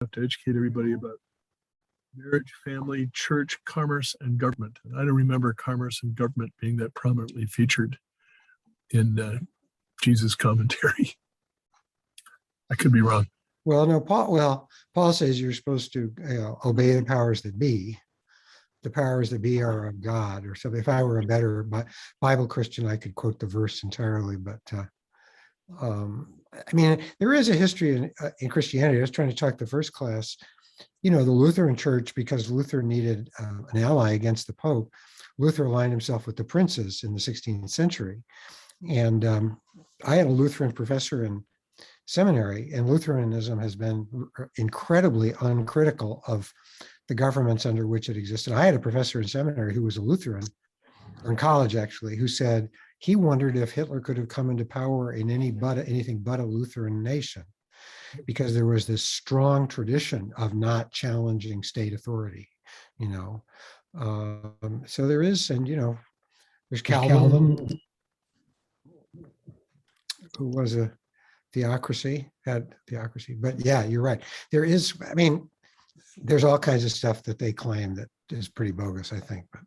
have to educate everybody about marriage, family, church, commerce, and government. And I don't remember commerce and government being that prominently featured in Jesus' commentary. I could be wrong. Well, no, Paul says you're supposed to obey the powers that be. The powers that be are of God or something. If I were a better Bible Christian, I could quote the verse entirely, but I mean, there is a history in Christianity. I was trying to talk the first class, the Lutheran Church, because Luther needed an ally against the Pope. Luther aligned himself with the princes in the 16th century. And I had a Lutheran professor in seminary, and Lutheranism has been incredibly uncritical of the governments under which it existed. I had a professor in seminary who was a Lutheran, or in college actually, who said he wondered if Hitler could have come into power in anything but a Lutheran nation, because there was this strong tradition of not challenging state authority, So there is, and there's Calvin, who was a theocracy, but yeah, you're right. There is, I mean, there's all kinds of stuff that they claim that is pretty bogus, I think. But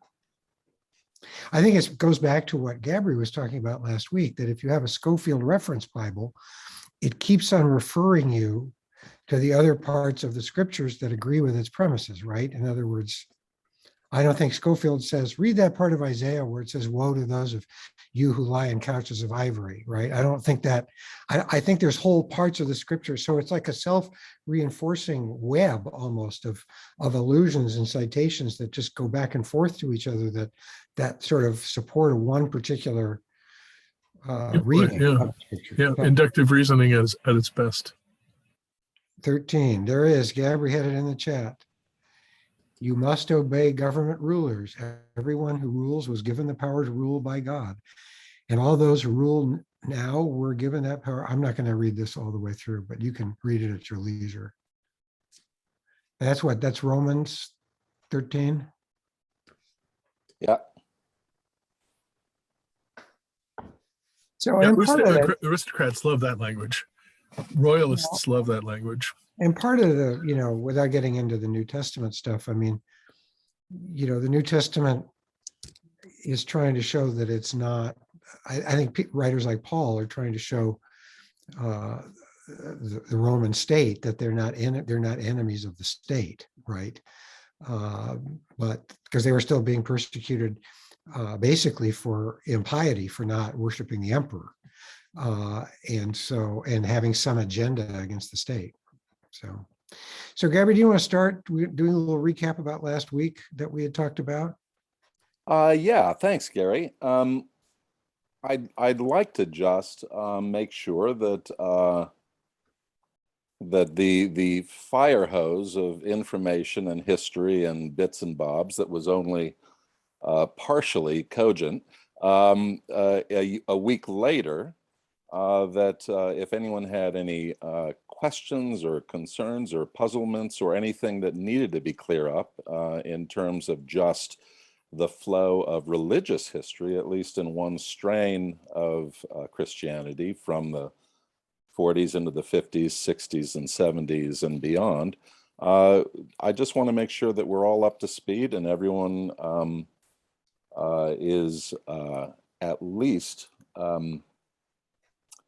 I think it goes back to what Gabri was talking about last week, that if you have a Schofield reference Bible, it keeps on referring you to the other parts of the scriptures that agree with its premises, right? In other words, I don't think Schofield says, read that part of Isaiah where it says, woe to those of you who lie in couches of ivory, right? I don't think that, I think there's whole parts of the scripture. So it's like a self-reinforcing web almost of allusions and citations that just go back and forth to each other that sort of support one particular reading. Yeah, inductive reasoning at its best. 13, there is, Gabri had it in the chat. You must obey government rulers. Everyone who rules was given the power to rule by God. And all those who rule now were given that power. I'm not going to read this all the way through, but you can read it at your leisure. That's Romans 13. Yeah. So aristocrats love that language. Royalists love that language. And part of the, without getting into the New Testament stuff, I mean, the New Testament is trying to show that it's not, I think writers like Paul are trying to show the Roman state that they're not enemies of the state, right? But because they were still being persecuted basically for impiety, for not worshiping the emperor. And having some agenda against the state. So Gabby, do you want to start doing a little recap about last week that we had talked about? Yeah, thanks, Gary. I'd like to just make sure that that the fire hose of information and history and bits and bobs that was only partially cogent a week later, that if anyone had any questions or concerns or puzzlements or anything that needed to be clear up in terms of just the flow of religious history, at least in one strain of Christianity from the 40s into the 50s, 60s, and 70s and beyond, I just want to make sure that we're all up to speed and everyone is at least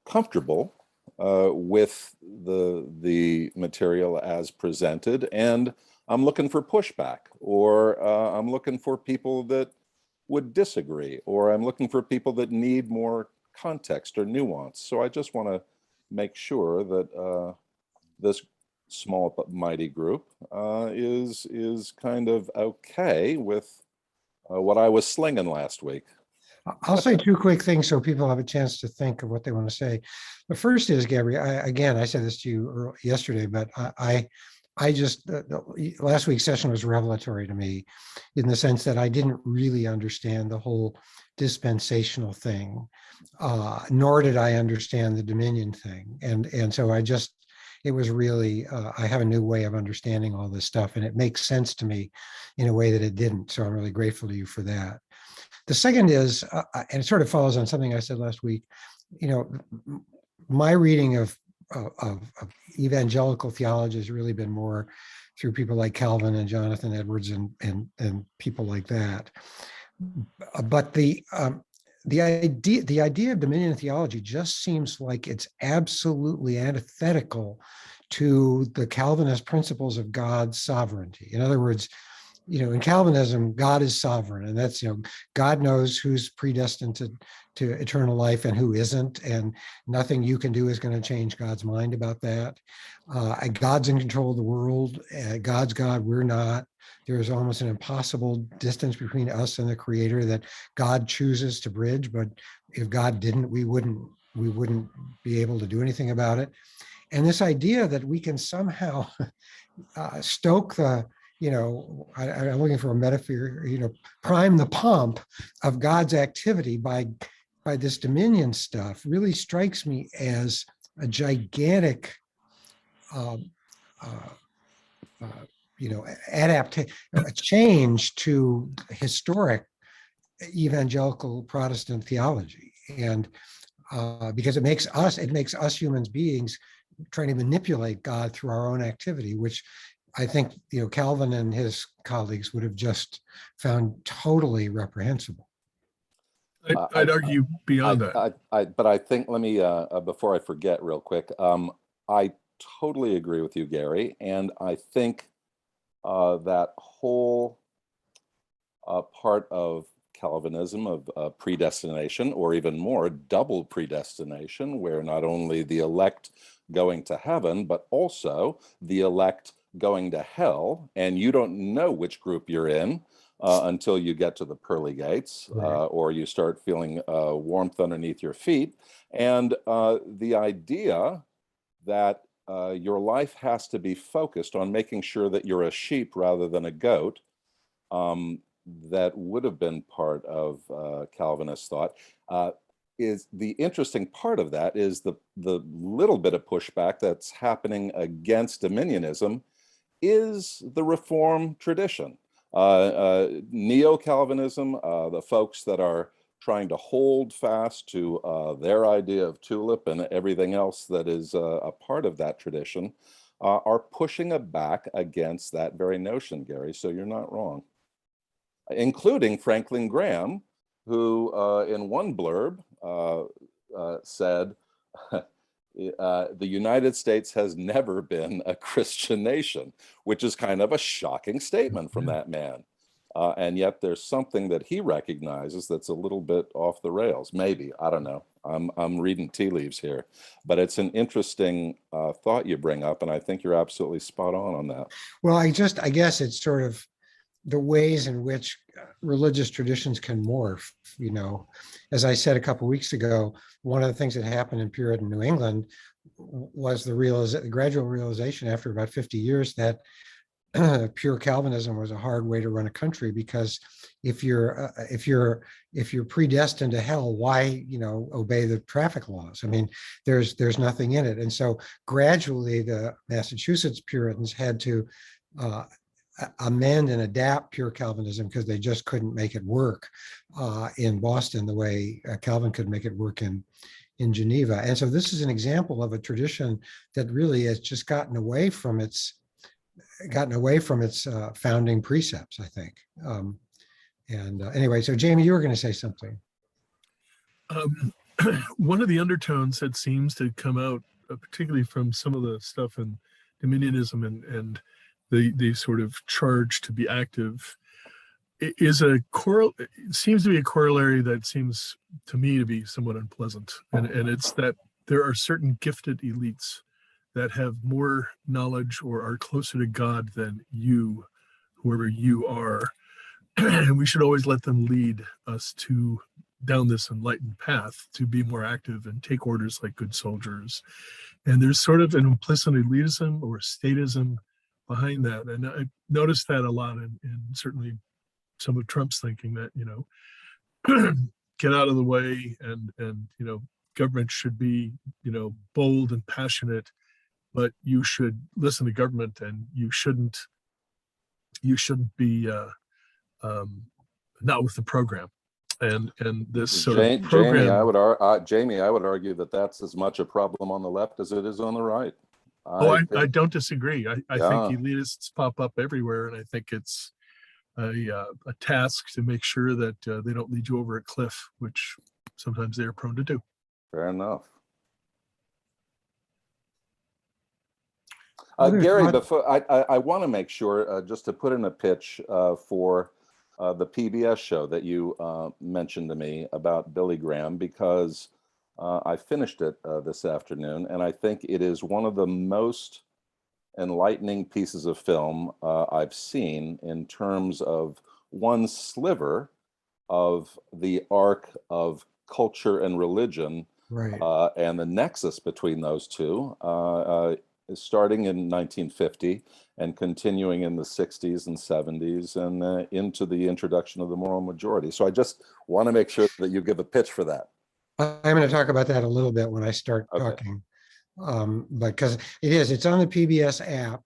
comfortable with the material as presented, and I'm looking for pushback, or I'm looking for people that would disagree, or I'm looking for people that need more context or nuance. So I just want to make sure that this small but mighty group is kind of okay with what I was slinging last week. I'll say two quick things so people have a chance to think of what they want to say. The first is, Gabby, I said this to you yesterday, but I just, last week's session was revelatory to me in the sense that I didn't really understand the whole dispensational thing, nor did I understand the dominion thing. And so it was really, I have a new way of understanding all this stuff, and it makes sense to me in a way that it didn't. So I'm really grateful to you for that. The second is, and it sort of follows on something I said last week, my reading of of evangelical theology has really been more through people like Calvin and Jonathan Edwards and people like that. But the idea of dominion theology just seems like it's absolutely antithetical to the Calvinist principles of God's sovereignty. In other words, in Calvinism, God is sovereign, and that's, God knows who's predestined to eternal life and who isn't, and nothing you can do is going to change God's mind about that. God's in control of the world. God's God, we're not. There's almost an impossible distance between us and the Creator that God chooses to bridge, but if God didn't, we wouldn't be able to do anything about it. And this idea that we can somehow stoke the, I'm looking for a metaphor, prime the pump of God's activity by this dominion stuff really strikes me as a gigantic, adaptation, a change to historic evangelical Protestant theology. And because it makes us human beings trying to manipulate God through our own activity, which I think, Calvin and his colleagues would have just found totally reprehensible. I'd argue beyond that. But I think, let me, before I forget real quick, I totally agree with you, Gary. And I think that whole part of Calvinism of predestination, or even more, double predestination, where not only the elect going to heaven, but also the elect going to hell, and you don't know which group you're in until you get to the pearly gates, Right. or you start feeling warmth underneath your feet. And the idea that your life has to be focused on making sure that you're a sheep rather than a goat, that would have been part of Calvinist thought. Is the interesting part of that is the little bit of pushback that's happening against dominionism is the Reform tradition. Neo-Calvinism, the folks that are trying to hold fast to their idea of tulip and everything else that is a part of that tradition, are pushing back against that very notion, Gary, so you're not wrong. Including Franklin Graham, who in one blurb said, the United States has never been a Christian nation, which is kind of a shocking statement from that man. And yet there's something that he recognizes that's a little bit off the rails. Maybe, I don't know. I'm reading tea leaves here, but it's an interesting thought you bring up, and I think you're absolutely spot on that. Well, I guess it's sort of the ways in which religious traditions can morph. As I said a couple of weeks ago, one of the things that happened in Puritan New England was the gradual realization after about 50 years that pure Calvinism was a hard way to run a country, because if you're predestined to hell, why obey the traffic laws? I mean, there's nothing in it. And so gradually the Massachusetts Puritans had to amend and adapt pure Calvinism because they just couldn't make it work in Boston the way Calvin could make it work in Geneva. And so this is an example of a tradition that really has just gotten away from its founding precepts, I think. Anyway, so Jamie, you were going to say something. One of the undertones that seems to come out, particularly from some of the stuff in dominionism and the sort of charge to be active, is seems to be a corollary that seems to me to be somewhat unpleasant. And it's that there are certain gifted elites that have more knowledge or are closer to God than you, whoever you are. And we should always let them lead us down this enlightened path to be more active and take orders like good soldiers. And there's sort of an implicit elitism or statism behind that. And I noticed that a lot in certainly some of Trump's thinking that, get out of the way and government should be, bold and passionate, but you should listen to government and you shouldn't be not with the program. and this sort of Jamie, program. Jamie, I would argue that that's as much a problem on the left as it is on the right. Oh, I I think, don't disagree. I think yeah, elitists pop up everywhere, and I think it's a task to make sure that they don't lead you over a cliff, which sometimes they are prone to do. fair enough. Other Gary, thought, before I want to make sure, just to put in a pitch for the PBS show that you mentioned to me about Billy Graham, because I finished it this afternoon, and I think it is one of the most enlightening pieces of film I've seen in terms of one sliver of the arc of culture and religion right. and the nexus between those two, starting in 1950 and continuing in the 60s and 70s and into the introduction of the moral majority. So I just want to make sure that you give a pitch for that. I'm going to talk about that a little bit when I start Okay. talking. But because it's on the PBS app.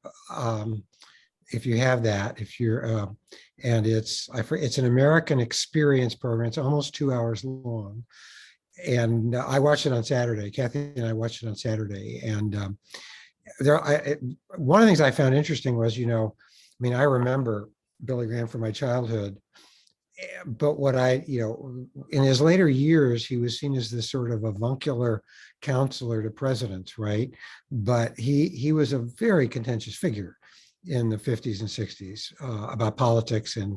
If you have that, if you're, and it's an American Experience program. It's almost 2 hours long, and I watched it on Saturday. Kathy and I watched it on Saturday, and one of the things I found interesting was, I remember Billy Graham from my childhood, but what in his later years, he was seen as this sort of avuncular counselor to presidents, right? But he was a very contentious figure in the 50s and 60s about politics and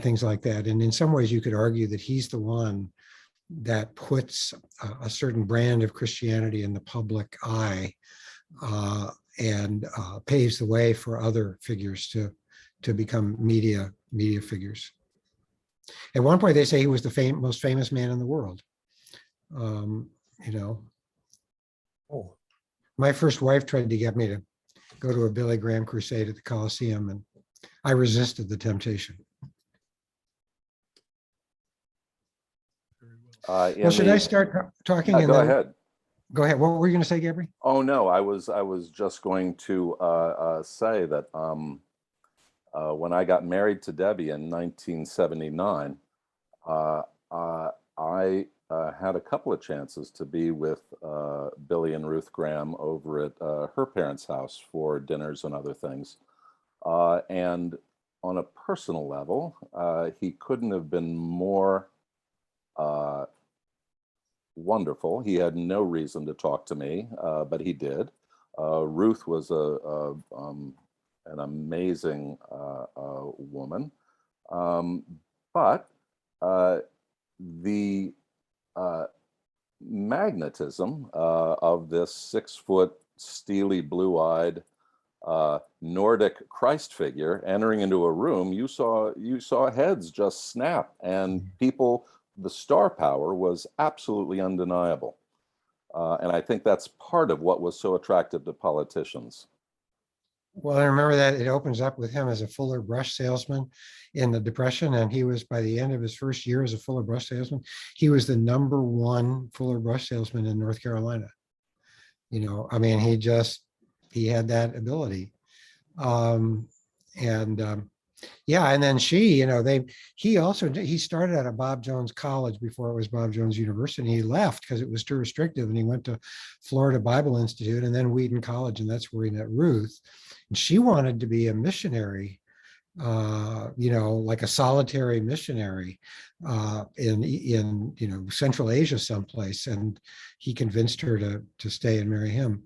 things like that. And in some ways, you could argue that he's the one that puts a certain brand of Christianity in the public eye and paves the way for other figures to become media figures. At one point, they say he was the most famous man in the world. Oh, my first wife tried to get me to go to a Billy Graham crusade at the Coliseum, and I resisted the temptation. Well, should I start talking? Go ahead. Go ahead. What were you going to say, Gabriel? Oh no, I was just going to say that when I got married to Debbie in 1979, I had a couple of chances to be with Billy and Ruth Graham over at her parents' house for dinners and other things. And on a personal level, he couldn't have been more wonderful. He had no reason to talk to me, but he did. Ruth was an amazing woman, but the magnetism of this 6-foot, steely, blue-eyed Nordic Christ figure entering into a room, you saw heads just snap, and people. The star power was absolutely undeniable. And I think that's part of what was so attractive to politicians. Well, I remember that it opens up with him as a Fuller brush salesman in the Depression. And he was, by the end of his first year as a Fuller brush salesman, he was the #1 Fuller brush salesman in North Carolina. He had that ability. Yeah, and then he started out at Bob Jones College before it was Bob Jones University. He left because it was too restrictive, and he went to Florida Bible Institute and then Wheaton College, and that's where he met Ruth. And she wanted to be a missionary, like a solitary missionary in Central Asia someplace, and he convinced her to stay and marry him.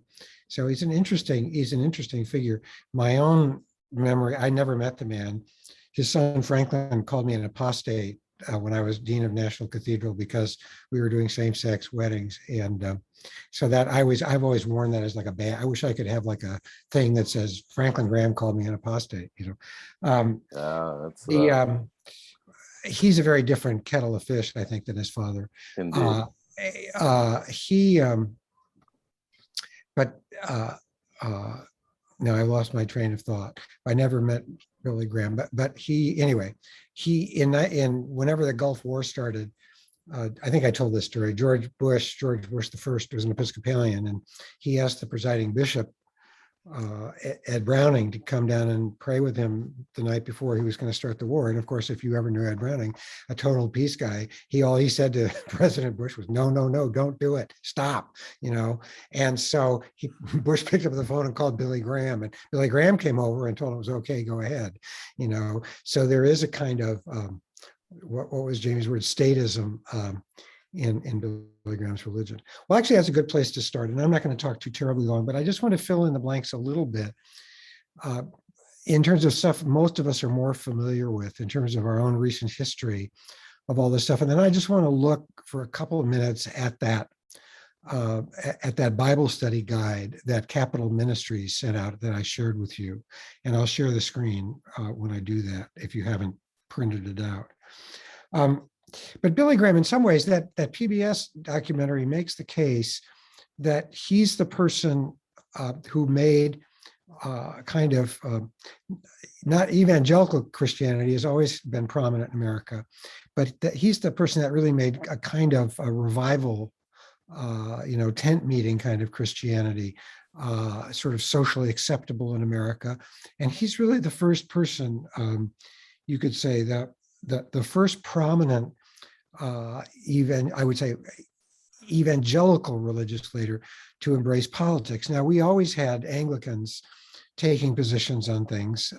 So he's an interesting figure. My own memory, I never met the man. His son Franklin called me an apostate when I was dean of National Cathedral because we were doing same-sex weddings, and so that I've always worn that as like a badge. I wish I could have like a thing that says Franklin Graham called me an apostate. He's a very different kettle of fish, I think, than his father. Indeed. Now I lost my train of thought. I never met Billy Graham, but whenever the Gulf War started, I think I told this story. George Bush the first was an Episcopalian, and he asked the presiding bishop Ed Browning to come down and pray with him the night before he was going to start the war. And of course, if you ever knew Ed Browning, a total peace guy, all he said to President Bush was, no, no, no, don't do it. Stop, you know? And so Bush picked up the phone and called Billy Graham, and Billy Graham came over and told him it was okay, go ahead, you know? So there is a kind of, what was Jamie's word, statism in Billy Graham's religion. Well, actually, that's a good place to start. And I'm not going to talk too terribly long, but I just want to fill in the blanks a little bit in terms of stuff most of us are more familiar with in terms of our own recent history of all this stuff. And then I just want to look for a couple of minutes at that Bible study guide that Capital Ministries sent out that I shared with you. And I'll share the screen when I do that, if you haven't printed it out. But Billy Graham, in some ways, that PBS documentary makes the case that he's the person who made kind of not evangelical Christianity has always been prominent in America, but that he's the person that really made a kind of a revival, tent meeting kind of Christianity, sort of socially acceptable in America. And he's really the first person, you could say, that the first prominent I would say evangelical religious leader to embrace politics. Now, we always had Anglicans taking positions on things,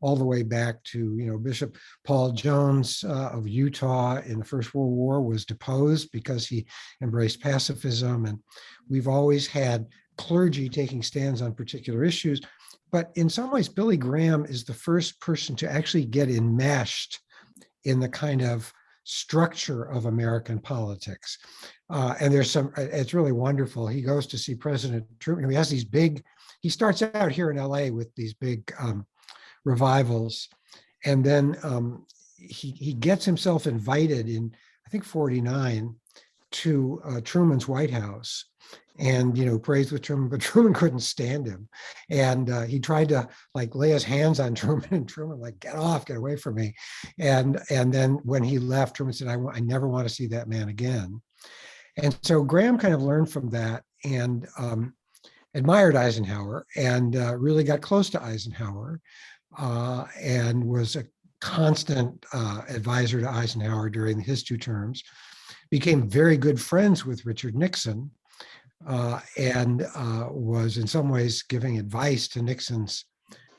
all the way back to, Bishop Paul Jones of Utah in the First World War was deposed because he embraced pacifism. And we've always had clergy taking stands on particular issues. But in some ways, Billy Graham is the first person to actually get enmeshed in the kind of structure of American politics. And it's really wonderful. He goes to see President Truman. He has he starts out here in LA with these big revivals. And then he gets himself invited in, I think, 49 to Truman's White House and, prays with Truman, but Truman couldn't stand him. And he tried to lay his hands on Truman, and Truman get away from me. And then when he left, Truman said, I never want to see that man again. And so Graham kind of learned from that and admired Eisenhower and really got close to Eisenhower and was a constant advisor to Eisenhower during his 2 terms, became very good friends with Richard Nixon, and was in some ways giving advice to Nixon's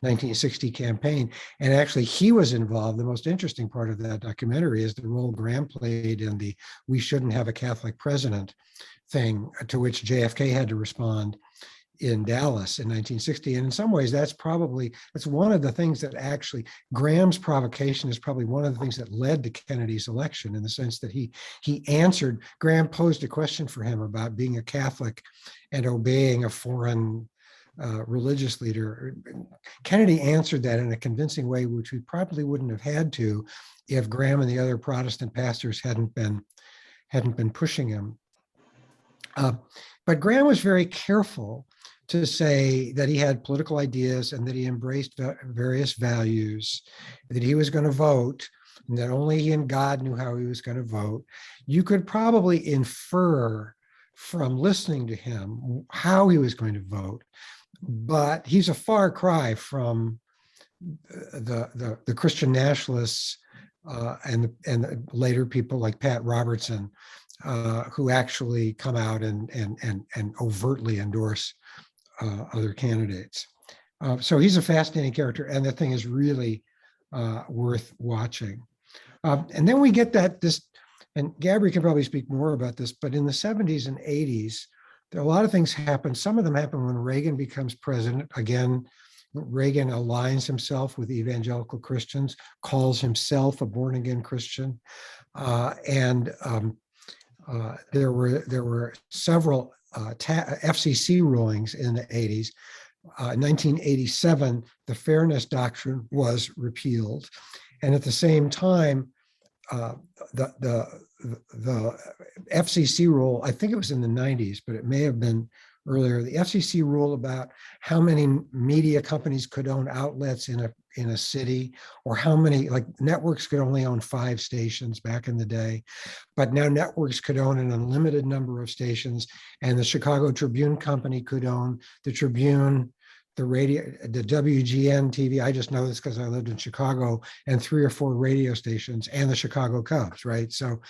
1960 campaign. And actually, he was involved. The most interesting part of that documentary is the role Graham played in the "we shouldn't have a Catholic president" thing, to which JFK had to respond in Dallas in 1960. And in some ways, that's one of the things that actually, Graham's provocation is probably one of the things that led to Kennedy's election, in the sense that he answered, Graham posed a question for him about being a Catholic and obeying a foreign religious leader. Kennedy answered that in a convincing way, which we probably wouldn't have had to if Graham and the other Protestant pastors hadn't been pushing him. But Graham was very careful to say that he had political ideas and that he embraced various values, that he was going to vote, and that only he and God knew how he was going to vote. You could probably infer from listening to him how he was going to vote, but he's a far cry from the Christian nationalists and later people like Pat Robertson, who actually come out and overtly endorse other candidates. So he's a fascinating character, and the thing is really worth watching. And then we get and Gabby can probably speak more about this, but in the 70s and 80s, there are a lot of things happen. Some of them happen when Reagan becomes president. Again, Reagan aligns himself with evangelical Christians, calls himself a born-again Christian, and there were several FCC rulings in the 80s. 1987, the Fairness Doctrine was repealed, and at the same time, the FCC rule, I think it was in the 90s, but it may have been earlier. The FCC rule about how many media companies could own outlets in a city, or how many, networks could only own 5 stations back in the day, but now networks could own an unlimited number of stations, and the Chicago Tribune Company could own the Tribune, the radio, the WGN TV. I just know this because I lived in Chicago, and 3 or 4 radio stations and the Chicago Cubs, right? So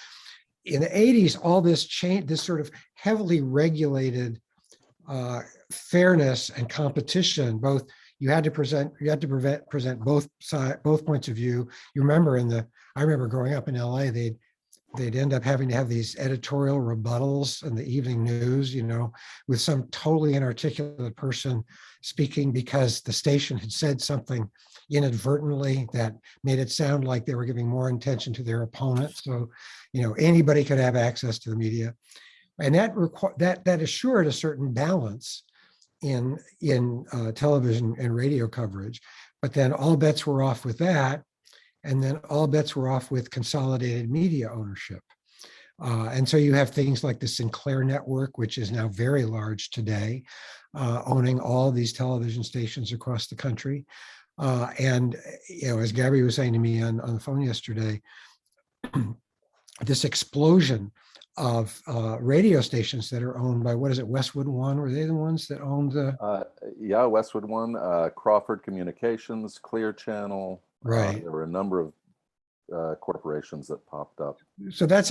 in the 80s, all this change, this sort of heavily regulated fairness and competition, both you had to present both points of view. You remember I remember growing up in LA, they'd end up having to have these editorial rebuttals in the evening news, with some totally inarticulate person speaking because the station had said something inadvertently that made it sound like they were giving more attention to their opponent. So, anybody could have access to the media, and that assured a certain balance in television and radio coverage. But then all bets were off with that. And then all bets were off with consolidated media ownership. And so you have things like the Sinclair Network, which is now very large today, owning all these television stations across the country. And, as Gabby was saying to me on the phone yesterday, this explosion of radio stations that are owned by, what is it, Westwood One? Were they the ones that owned the? Yeah, Westwood One, Crawford Communications, Clear Channel. Right. There were a number of corporations that popped up. So that's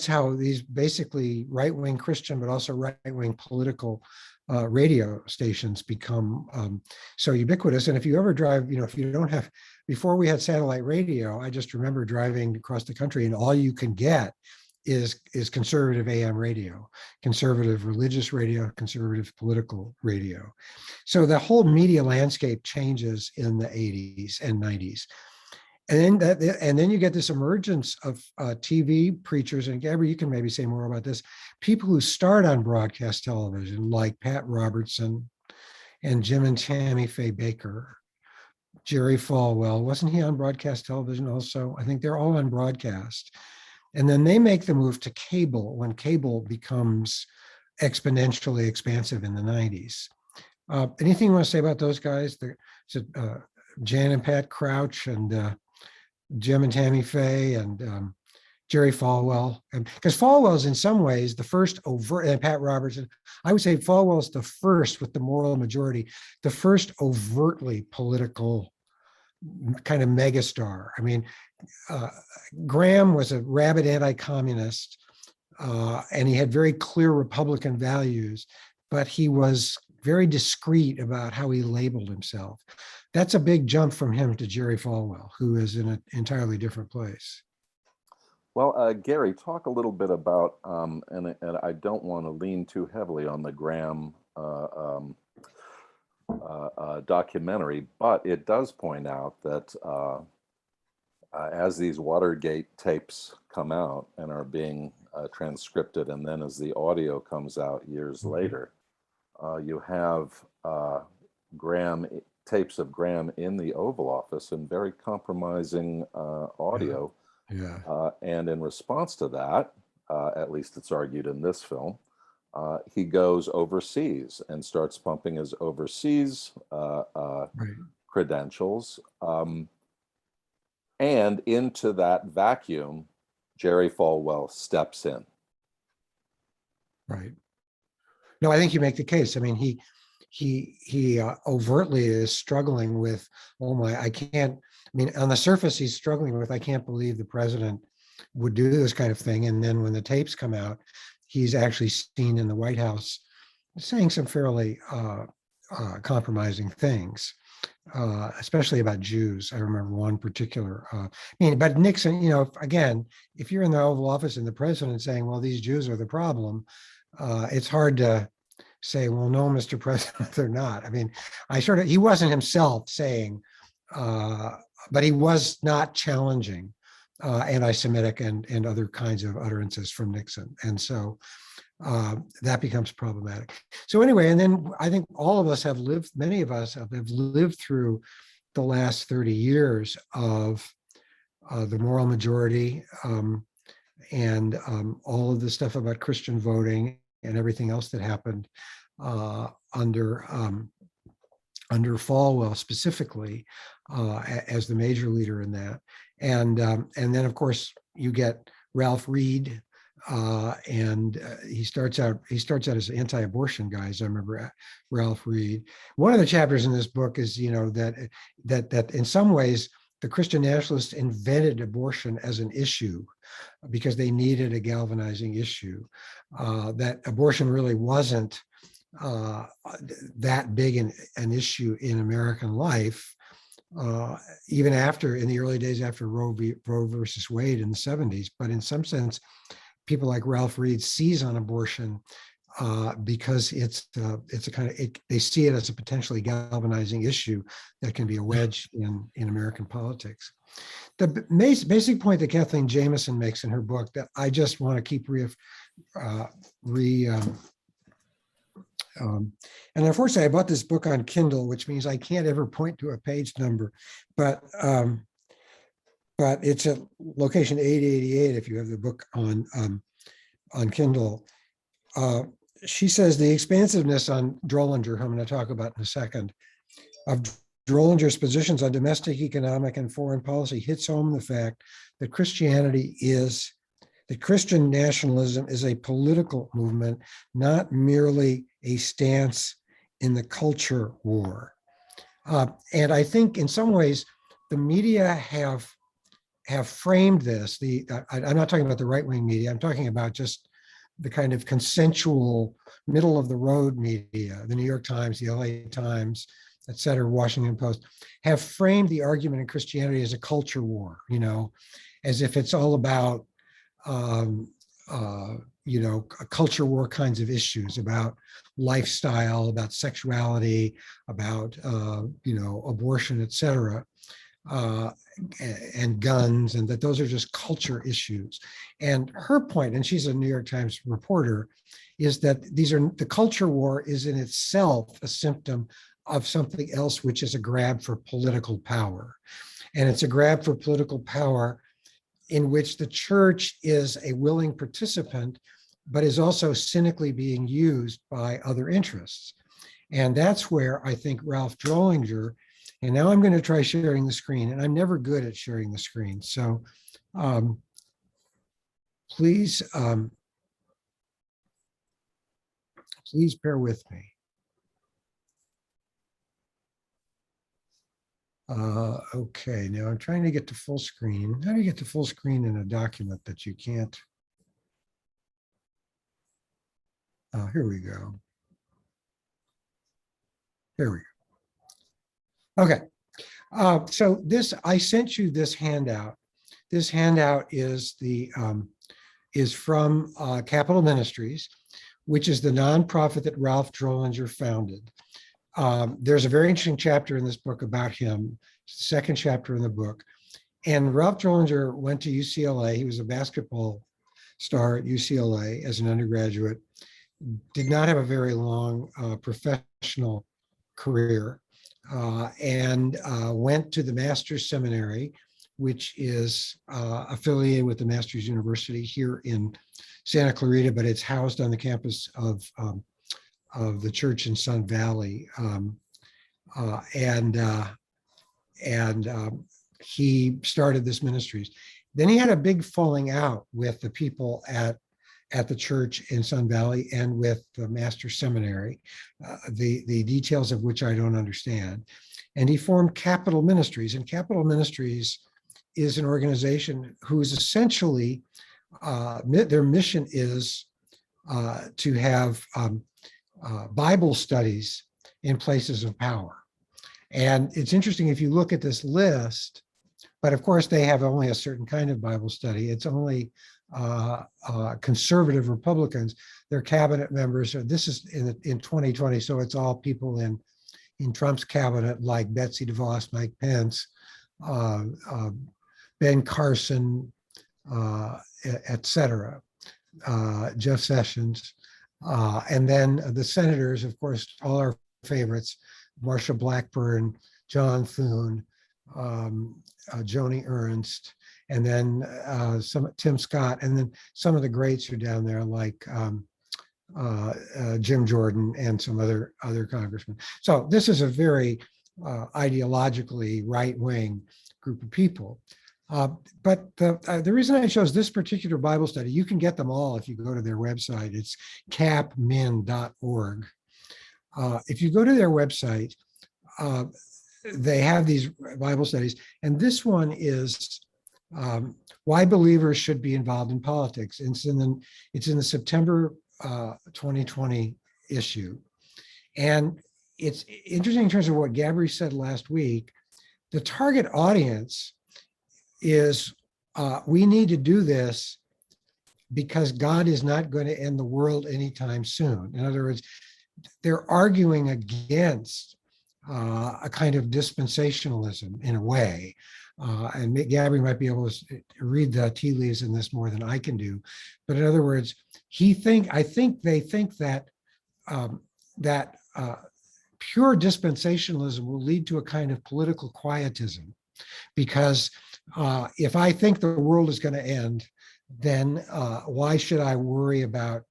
how these basically right-wing Christian, but also right-wing political radio stations become so ubiquitous. And if you ever drive, if you don't have, before we had satellite radio, I just remember driving across the country and all you can get is conservative AM radio, conservative religious radio, conservative political radio. So the whole media landscape changes in the 80s and 90s. And then you get this emergence of TV preachers, and Gabby, you can maybe say more about this, people who start on broadcast television, like Pat Robertson and Jim and Tammy Faye Baker, Jerry Falwell. Wasn't he on broadcast television also? I think they're all on broadcast. And then they make the move to cable when cable becomes exponentially expansive in the 90s. Anything you want to say about those guys? Jan and Pat Crouch and Jim and Tammy Faye and Jerry Falwell. And because Falwell's in some ways the first overt, and Pat Robertson, I would say Falwell's the first with the moral majority, the first overtly political kind of megastar. I mean, Graham was a rabid anti-communist, and he had very clear Republican values, but he was very discreet about how he labeled himself. That's a big jump from him to Jerry Falwell, who is in an entirely different place. Well, Gary, talk a little bit about, and I don't want to lean too heavily on the Graham documentary, but it does point out that as these Watergate tapes come out and are being transcripted, and then as the audio comes out years later, you have tapes of Graham in the Oval Office and very compromising audio. Yeah. And in response to that, at least it's argued in this film, he goes overseas and starts pumping his overseas credentials. And into that vacuum, Jerry Falwell steps in. Right. No, I think you make the case. I mean, he overtly is struggling with, I mean, on the surface, he's struggling with, I can't believe the president would do this kind of thing. And then when the tapes come out, he's actually seen in the White House saying some fairly compromising things, especially about Jews. I remember one particular, but Nixon, again, if you're in the Oval Office and the president saying, well, these Jews are the problem, it's hard to say, well, no, Mr. President, they're not. I mean, he wasn't himself saying, but he was not challenging anti-Semitic and other kinds of utterances from Nixon. And so that becomes problematic. So anyway, and then I think many of us have lived through the last 30 years of the moral majority and all of the stuff about Christian voting and everything else that happened under Falwell specifically as the major leader in that. And then, of course, you get Ralph Reed He starts out as an anti-abortion guy, as I remember Ralph Reed. One of the chapters in this book is, that in some ways the Christian nationalists invented abortion as an issue because they needed a galvanizing issue. That abortion really wasn't that big an issue in American life, even in the early days after Roe versus Wade in the 70s. But in some sense, people like Ralph Reed seize on abortion because it's a kind of, they see it as a potentially galvanizing issue that can be a wedge in American politics. The basic point that Kathleen Jamieson makes in her book that I just want to keep and unfortunately, I bought this book on Kindle, which means I can't ever point to a page number, but it's at location 888 if you have the book on Kindle. She says the expansiveness on Drollinger, who I'm going to talk about in a second, of Drollinger's positions on domestic, economic, and foreign policy hits home the fact that Christian nationalism is a political movement, not merely a stance in the culture war. And I think in some ways, the media have framed this. I'm not talking about the right-wing media. I'm talking about just the kind of consensual, middle-of-the-road media, the New York Times, the LA Times, et cetera, Washington Post, have framed the argument in Christianity as a culture war, as if it's all about culture war kinds of issues about lifestyle, about sexuality, about abortion, et cetera, and guns, and that those are just culture issues. And her point, and she's a New York Times reporter, is that the culture war is in itself a symptom of something else, which is a grab for political power. And it's a grab for political power in which the church is a willing participant, but is also cynically being used by other interests. And that's where I think Ralph Drollinger, and now I'm going to try sharing the screen, and I'm never good at sharing the screen. So please bear with me. Okay, now I'm trying to get to full screen. How do you get to full screen in a document that you can't? Here we go. Here we go. Okay, so I sent you this handout. This handout is from Capital Ministries, which is the nonprofit that Ralph Drollinger founded. There's a very interesting chapter in this book about him, second chapter in the book. And Ralph Drollinger went to UCLA. He was a basketball star at UCLA as an undergraduate, did not have a very long professional career, and went to the Master's Seminary, which is affiliated with the Master's University here in Santa Clarita, but it's housed on the campus of the church in Sun Valley. He started this ministries. Then he had a big falling out with the people at the church in Sun Valley and with the Master's Seminary, the details of which I don't understand. And he formed Capital Ministries, and Capital Ministries is an organization whose essentially their mission is to have Bible studies in places of power. And it's interesting if you look at this list, but of course they have only a certain kind of Bible study. It's only conservative Republicans. Their cabinet members, this is in 2020, so it's all people in Trump's cabinet like Betsy DeVos, Mike Pence, Ben Carson, et cetera, Jeff Sessions. And then the senators, of course, all our favorites, Marsha Blackburn, John Thune, Joni Ernst, and then Tim Scott, and then some of the greats are down there like Jim Jordan and some other congressmen. So this is a very ideologically right-wing group of people. But the reason I chose this particular Bible study, you can get them all if you go to their website. It's capmin.org. If you go to their website, they have these Bible studies, and this one is why believers should be involved in politics. It's in the September 2020 issue, and it's interesting in terms of what Gabby said last week. The target audience is we need to do this because God is not going to end the world anytime soon. In other words, they're arguing against a kind of dispensationalism in a way. And Gabby might be able to read the tea leaves in this more than I can do. But in other words, I think they think that pure dispensationalism will lead to a kind of political quietism, because if I think the world is going to end, then why should I worry about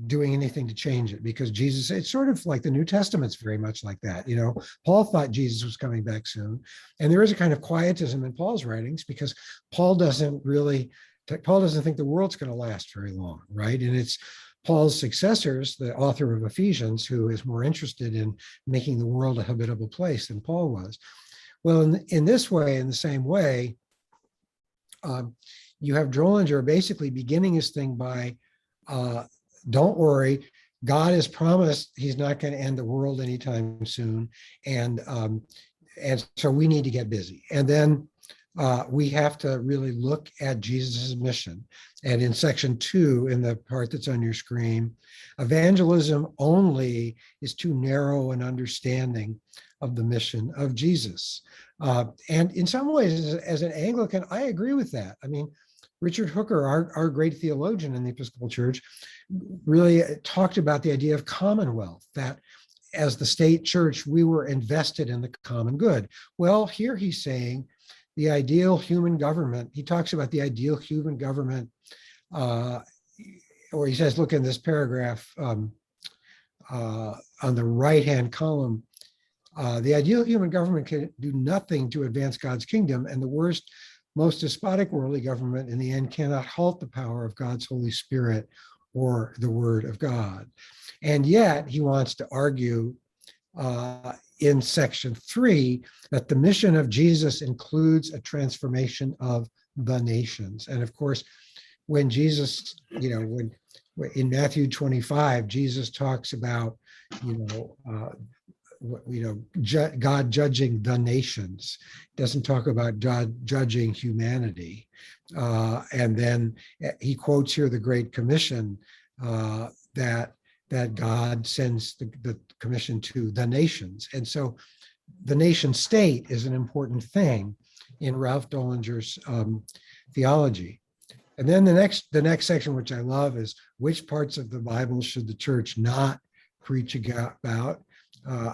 doing anything to change it? Because Jesus, it's sort of like the New Testament's very much like that. You know, Paul thought Jesus was coming back soon. And there is a kind of quietism in Paul's writings because Paul doesn't think the world's going to last very long, right? And it's Paul's successors, the author of Ephesians, who is more interested in making the world a habitable place than Paul was. Well, in this way, in the same way, you have Drollinger basically beginning his thing by, don't worry, God has promised he's not going to end the world anytime soon. And so we need to get busy. And then we have to really look at Jesus's mission. And in section 2, in the part that's on your screen, evangelism only is too narrow an understanding of the mission of Jesus. And in some ways, as an Anglican, I agree with that. I mean, Richard Hooker, our great theologian in the Episcopal Church, really talked about the idea of commonwealth, that as the state church, we were invested in the common good. Well, here he's saying the ideal human government, he talks about the ideal human government, or he says, look in this paragraph on the right-hand column, the ideal human government can do nothing to advance God's kingdom, and the worst, most despotic worldly government in the end cannot halt the power of God's Holy Spirit or the Word of God. And yet he wants to argue in section 3 that the mission of Jesus includes a transformation of the nations. And of course, when Jesus, when in Matthew 25, Jesus talks about, God judging the nations, doesn't talk about God judging humanity. And then he quotes here the Great Commission that God sends the commission to the nations. And so the nation state is an important thing in Ralph Dollinger's theology. And then the next section, which I love, is which parts of the Bible should the church not preach about?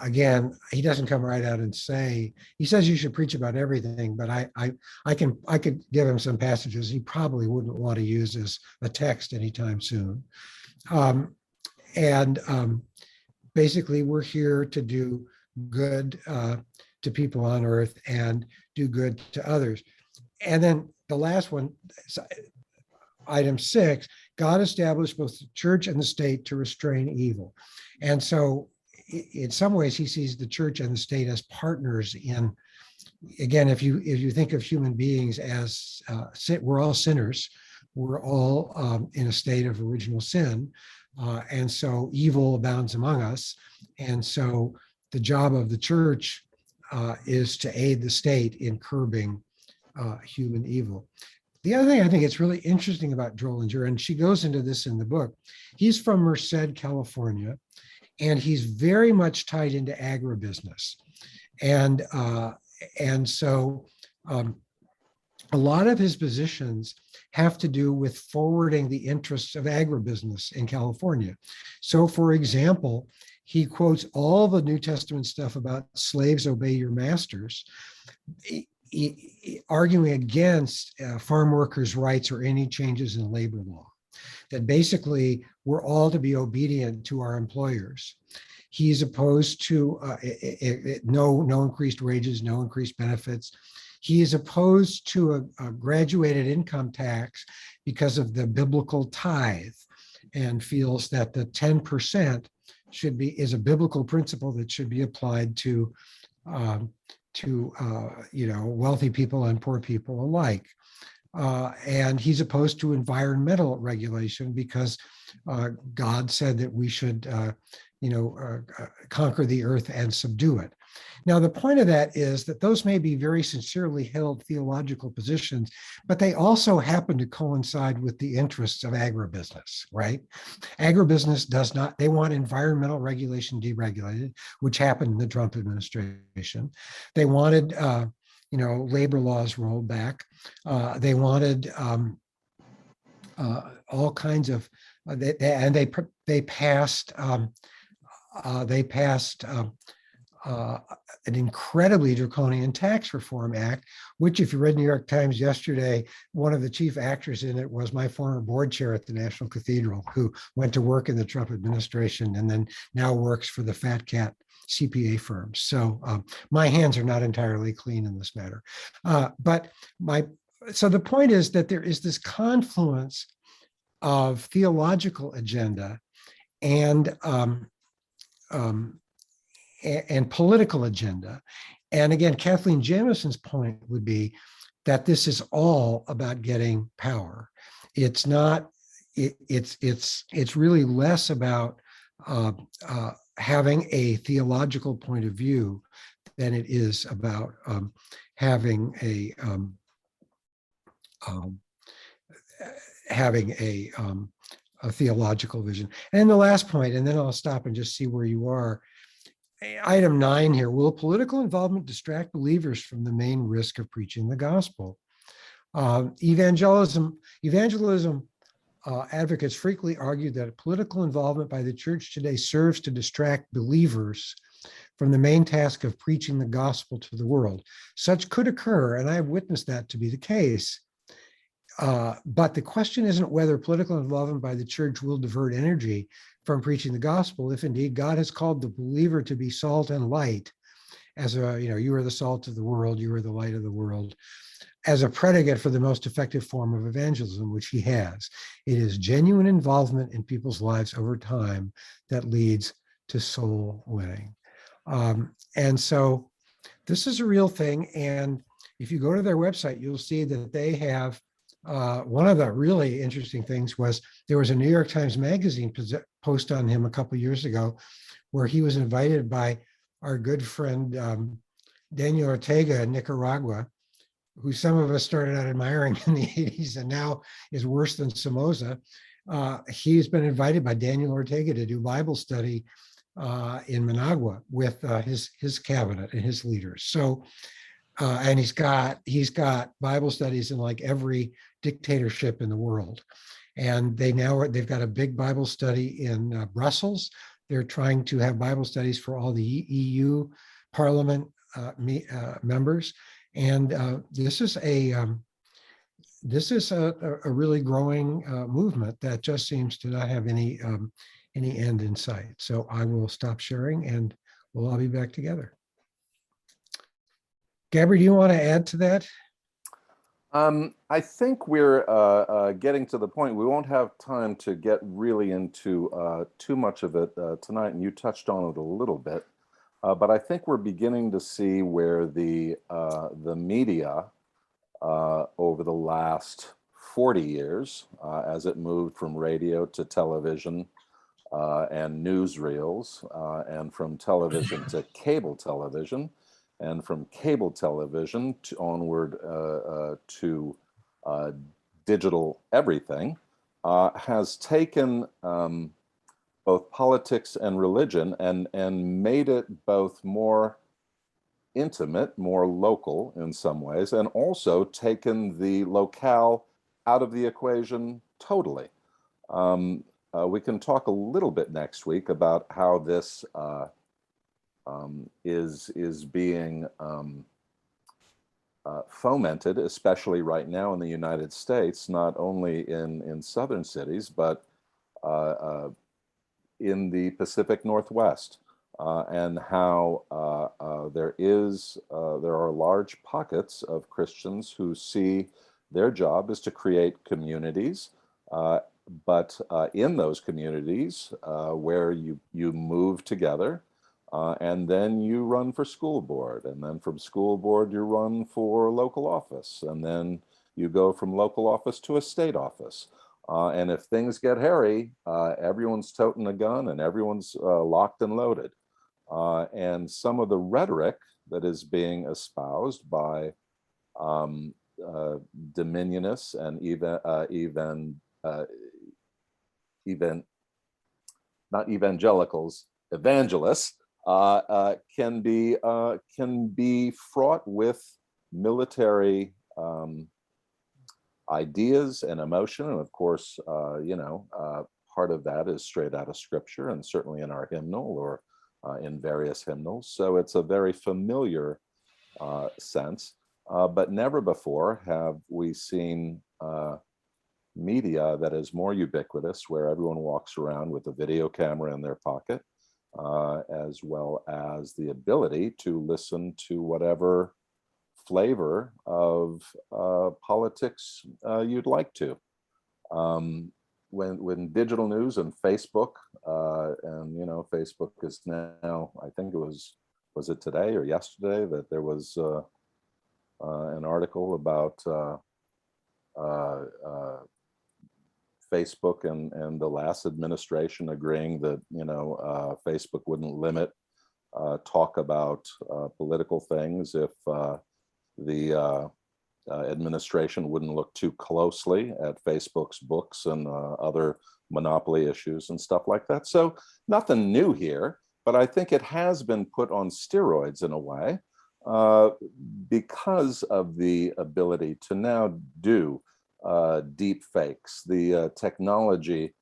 Again, he doesn't come right out and say, he says you should preach about everything, but I could give him some passages he probably wouldn't want to use as a text anytime soon. Basically, we're here to do good to people on earth and do good to others. And then the last one, item 6, God established both the church and the state to restrain evil. And so in some ways, he sees the church and the state as partners in, again, if you think of human beings as we're all sinners, we're all in a state of original sin. And so evil abounds among us. And so the job of the church is to aid the state in curbing human evil. The other thing I think it's really interesting about Drollinger, and she goes into this in the book, he's from Merced, California, and he's very much tied into agribusiness. And so a lot of his positions have to do with forwarding the interests of agribusiness in California. So for example, he quotes all the New Testament stuff about slaves obey your masters, arguing against farm workers' rights or any changes in labor law, that basically we're all to be obedient to our employers. He's opposed to no increased wages, no increased benefits. He is opposed to a graduated income tax because of the biblical tithe, and feels that the 10% is a biblical principle that should be applied to wealthy people and poor people alike. And he's opposed to environmental regulation because God said that we should, conquer the earth and subdue it. Now, the point of that is that those may be very sincerely held theological positions, but they also happen to coincide with the interests of agribusiness, right? Agribusiness does not, they want environmental regulation deregulated, which happened in the Trump administration. They wanted, labor laws rolled back. They wanted all kinds of, they passed an incredibly draconian tax reform act, which, if you read New York Times yesterday, one of the chief actors in it was my former board chair at the National Cathedral, who went to work in the Trump administration and then now works for the Fat Cat CPA firms. So my hands are not entirely clean in this matter. So the point is that there is this confluence of theological agenda and political agenda. And again, Kathleen Jamison's point would be that this is all about getting power. It's not, it's really less about having a theological point of view than it is about having a theological vision. And the last point, and then I'll stop and just see where you are. Item 9 here, will political involvement distract believers from the main risk of preaching the gospel? Evangelism advocates frequently argue that political involvement by the church today serves to distract believers from the main task of preaching the gospel to the world. Such could occur, and I've witnessed that to be the case. But the question isn't whether political involvement by the church will divert energy from preaching the gospel. If indeed God has called the believer to be salt and light, as you are the salt of the world, you are the light of the world, as a predicate for the most effective form of evangelism, which he has. It is genuine involvement in people's lives over time that leads to soul winning. And so this is a real thing. And if you go to their website, you'll see that they have one of the really interesting things was there was a New York Times Magazine post on him a couple of years ago where he was invited by our good friend Daniel Ortega in Nicaragua, who some of us started out admiring in the 80s and now is worse than Somoza. He's been invited by Daniel Ortega to do Bible study in Managua with his cabinet and his leaders. So, and he's got Bible studies in like every dictatorship in the world. And they've got a big Bible study in Brussels. They're trying to have Bible studies for all the EU Parliament members. And this is a really growing movement that just seems to not have any end in sight. So I will stop sharing and we'll all be back together. Gabby, do you want to add to that? I think we're getting to the point. We won't have time to get really into too much of it tonight, and you touched on it a little bit. But I think we're beginning to see where the media over the last 40 years, as it moved from radio to television and newsreels, and from television to cable television, and from cable television to onward to digital everything, has taken both politics and religion and made it both more intimate, more local in some ways, and also taken the locale out of the equation totally. We can talk a little bit next week about how this is being fomented, especially right now in the United States, not only in southern cities, but in the Pacific Northwest, and how there are large pockets of Christians who see their job is to create communities, but in those communities where you move together, and then you run for school board, and then from school board you run for local office, and then you go from local office to a state office. And if things get hairy, everyone's toting a gun and everyone's locked and loaded. And some of the rhetoric that is being espoused by dominionists and not evangelicals, evangelists, can be fraught with military ideas and emotion. And of course, part of that is straight out of scripture, and certainly in our hymnal or in various hymnals. So it's a very familiar sense, but never before have we seen media that is more ubiquitous, where everyone walks around with a video camera in their pocket, as well as the ability to listen to whatever flavor of politics you'd like to. When digital news and Facebook, and Facebook is now, I think it was it today or yesterday that there was an article about Facebook and the last administration agreeing that Facebook wouldn't limit talk about political things if the administration wouldn't look too closely at Facebook's books and other monopoly issues and stuff like that. So nothing new here, but I think it has been put on steroids in a way because of the ability to now do deep fakes, the technology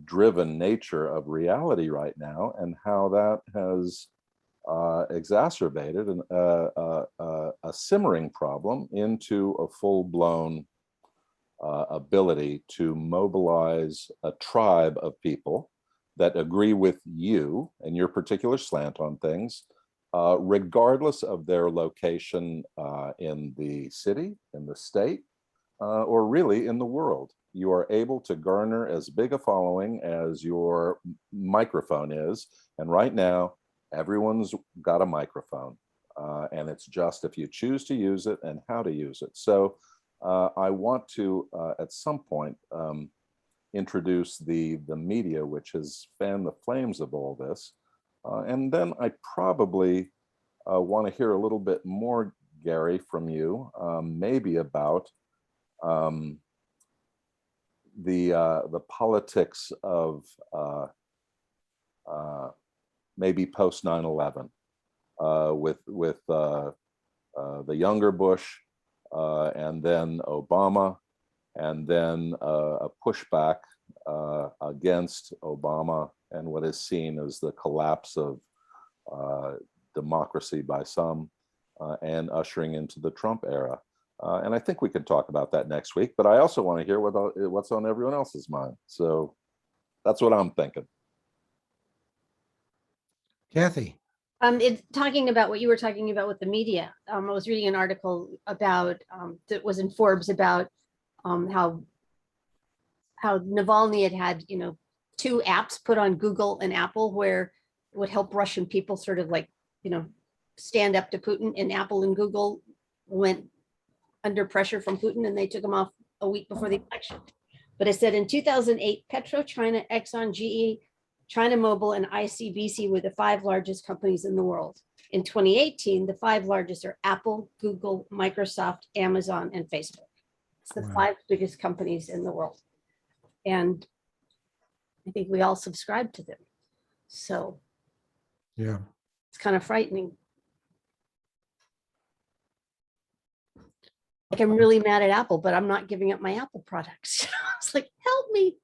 driven nature of reality right now, and how that has exacerbated a simmering problem into a full-blown ability to mobilize a tribe of people that agree with you and your particular slant on things, regardless of their location in the city, in the state, or really in the world. You are able to garner as big a following as your microphone is. And right now, everyone's got a microphone. And it's just if you choose to use it and how to use it. So I want to, at some point, introduce the media, which has fanned the flames of all this. And then I probably want to hear a little bit more, Gary, from you, maybe about the politics of maybe post 9/11 with the younger Bush and then Obama, and then a pushback against Obama and what is seen as the collapse of democracy by some, and ushering into the Trump era. And I think we can talk about that next week, but I also want to hear what's on everyone else's mind. So that's what I'm thinking. Kathy. It's talking about what you were talking about with the media. I was reading an article about that was in Forbes about how Navalny had 2 apps put on Google and Apple where it would help Russian people sort of like stand up to Putin, and Apple and Google went under pressure from Putin and they took them off a week before the election. But it said in 2008, PetroChina, Exxon, GE, China Mobile, and ICBC were the 5 largest companies in the world. In 2018, the 5 largest are Apple, Google, Microsoft, Amazon, and Facebook. It's the 5 biggest companies in the world. And I think we all subscribe to them. So Yeah. it's kind of frightening. Like, I'm really mad at Apple, but I'm not giving up my Apple products. It's like, help me.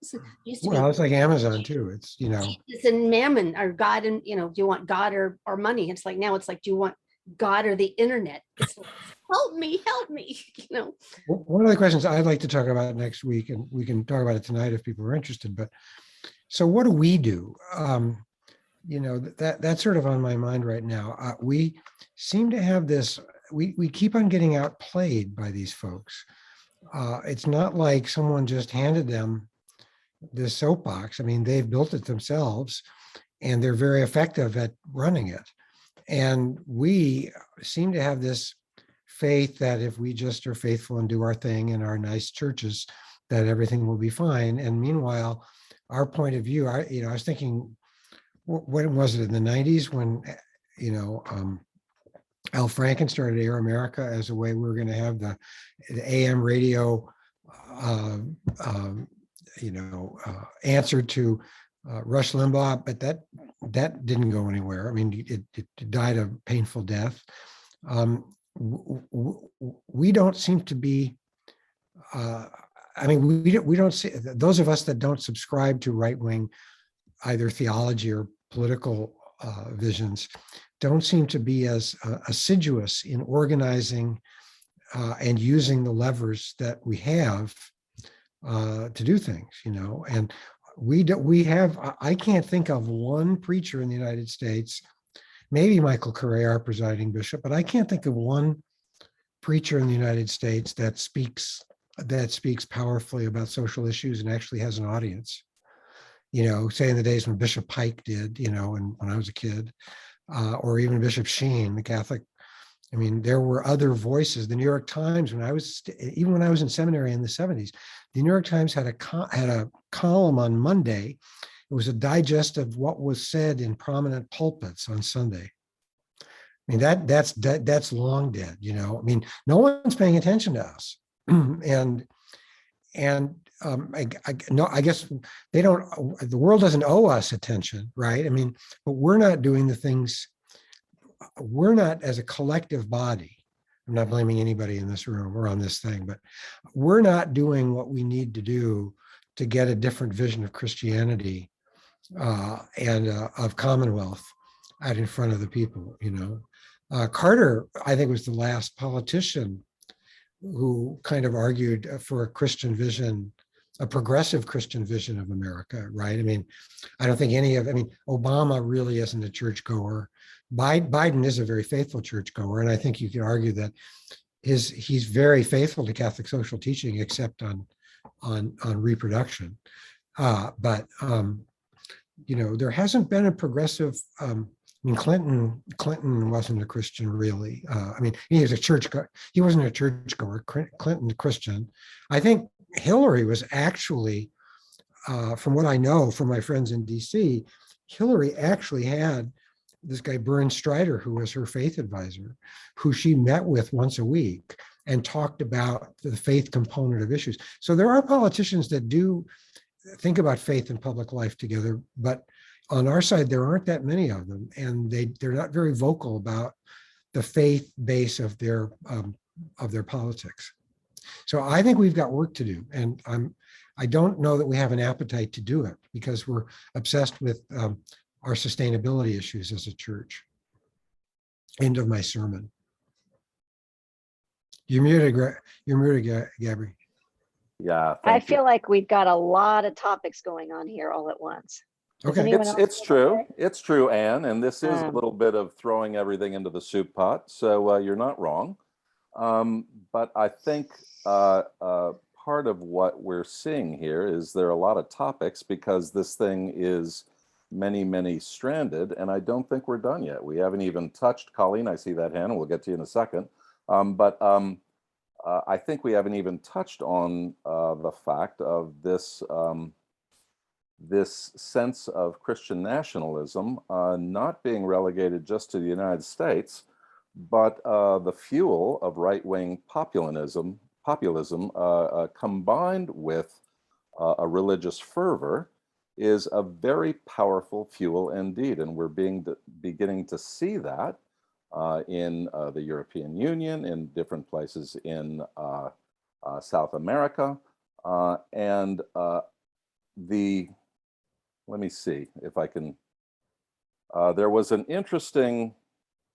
Well, it's like Amazon too. It's, Jesus and mammon, or God, and do you want God or money? It's like, now it's like, do you want God or the internet? It's like, help me. One of the questions I'd like to talk about next week, and we can talk about it tonight if people are interested, but so what do we do? you know, that's sort of on my mind right now. We seem to have this, we keep on getting outplayed by these folks. It's not like someone just handed them this soapbox. I mean, they've built it themselves and they're very effective at running it. And we seem to have this faith that if we just are faithful and do our thing in our nice churches, that everything will be fine. And meanwhile, our point of view, I was thinking, when was it, in the 90s when, Al Franken started Air America as a way we were going to have the AM radio, answer to Rush Limbaugh, but that didn't go anywhere. I mean, it died a painful death. We don't seem to be. We don't see, those of us that don't subscribe to right-wing either theology or political visions don't seem to be as assiduous in organizing and using the levers that we have to do things, and I can't think of one preacher in the United States, maybe Michael Correa, our presiding bishop, but I can't think of one preacher in the United States that speaks powerfully about social issues and actually has an audience. Say in the days when Bishop Pike did, and when I was a kid, or even Bishop Sheen, the Catholic. I mean, there were other voices. The New York Times, even when I was in seminary in the 70s, the New York Times had a column on Monday. It was a digest of what was said in prominent pulpits on Sunday. I mean, that's long dead. I mean, no one's paying attention to us, I guess they don't. The world doesn't owe us attention, right? I mean, but we're not doing the things. We're not, as a collective body. I'm not blaming anybody in this room or on this thing, but we're not doing what we need to do to get a different vision of Christianity and of Commonwealth out in front of the people. Carter, I think, was the last politician who kind of argued for a Christian vision, a progressive Christian vision of America, right? I mean, I don't think Obama really isn't a churchgoer. Biden is a very faithful churchgoer, and I think you could argue that he's very faithful to Catholic social teaching, except on reproduction. But there hasn't been a progressive. Clinton wasn't a Christian, really. He was he wasn't a churchgoer. Clinton, Christian. I think Hillary was actually, from what I know from my friends in DC, Hillary actually had this guy, Bern Strider, who was her faith advisor, who she met with once a week and talked about the faith component of issues. So there are politicians that do think about faith and public life together, but on our side, there aren't that many of them, and they're not very vocal about the faith base of their politics. So I think we've got work to do, and I don't know that we have an appetite to do it because we're obsessed with our sustainability issues as a church. End of my sermon. You're muted, Gabby. Yeah, I feel like we've got a lot of topics going on here all at once. Okay. It's true. It's true, Anne, and this is a little bit of throwing everything into the soup pot. So you're not wrong. But I think part of what we're seeing here is there are a lot of topics because this thing is many, many stranded, and I don't think we're done yet. We haven't even touched, Colleen, I see that hand, and we'll get to you in a second. But I think we haven't even touched on the fact of this this sense of Christian nationalism not being relegated just to the United States, but the fuel of right-wing populism combined with a religious fervor is a very powerful fuel indeed. And we're beginning to see that in the European Union, in different places in South America. Let me see if I can, there was an interesting,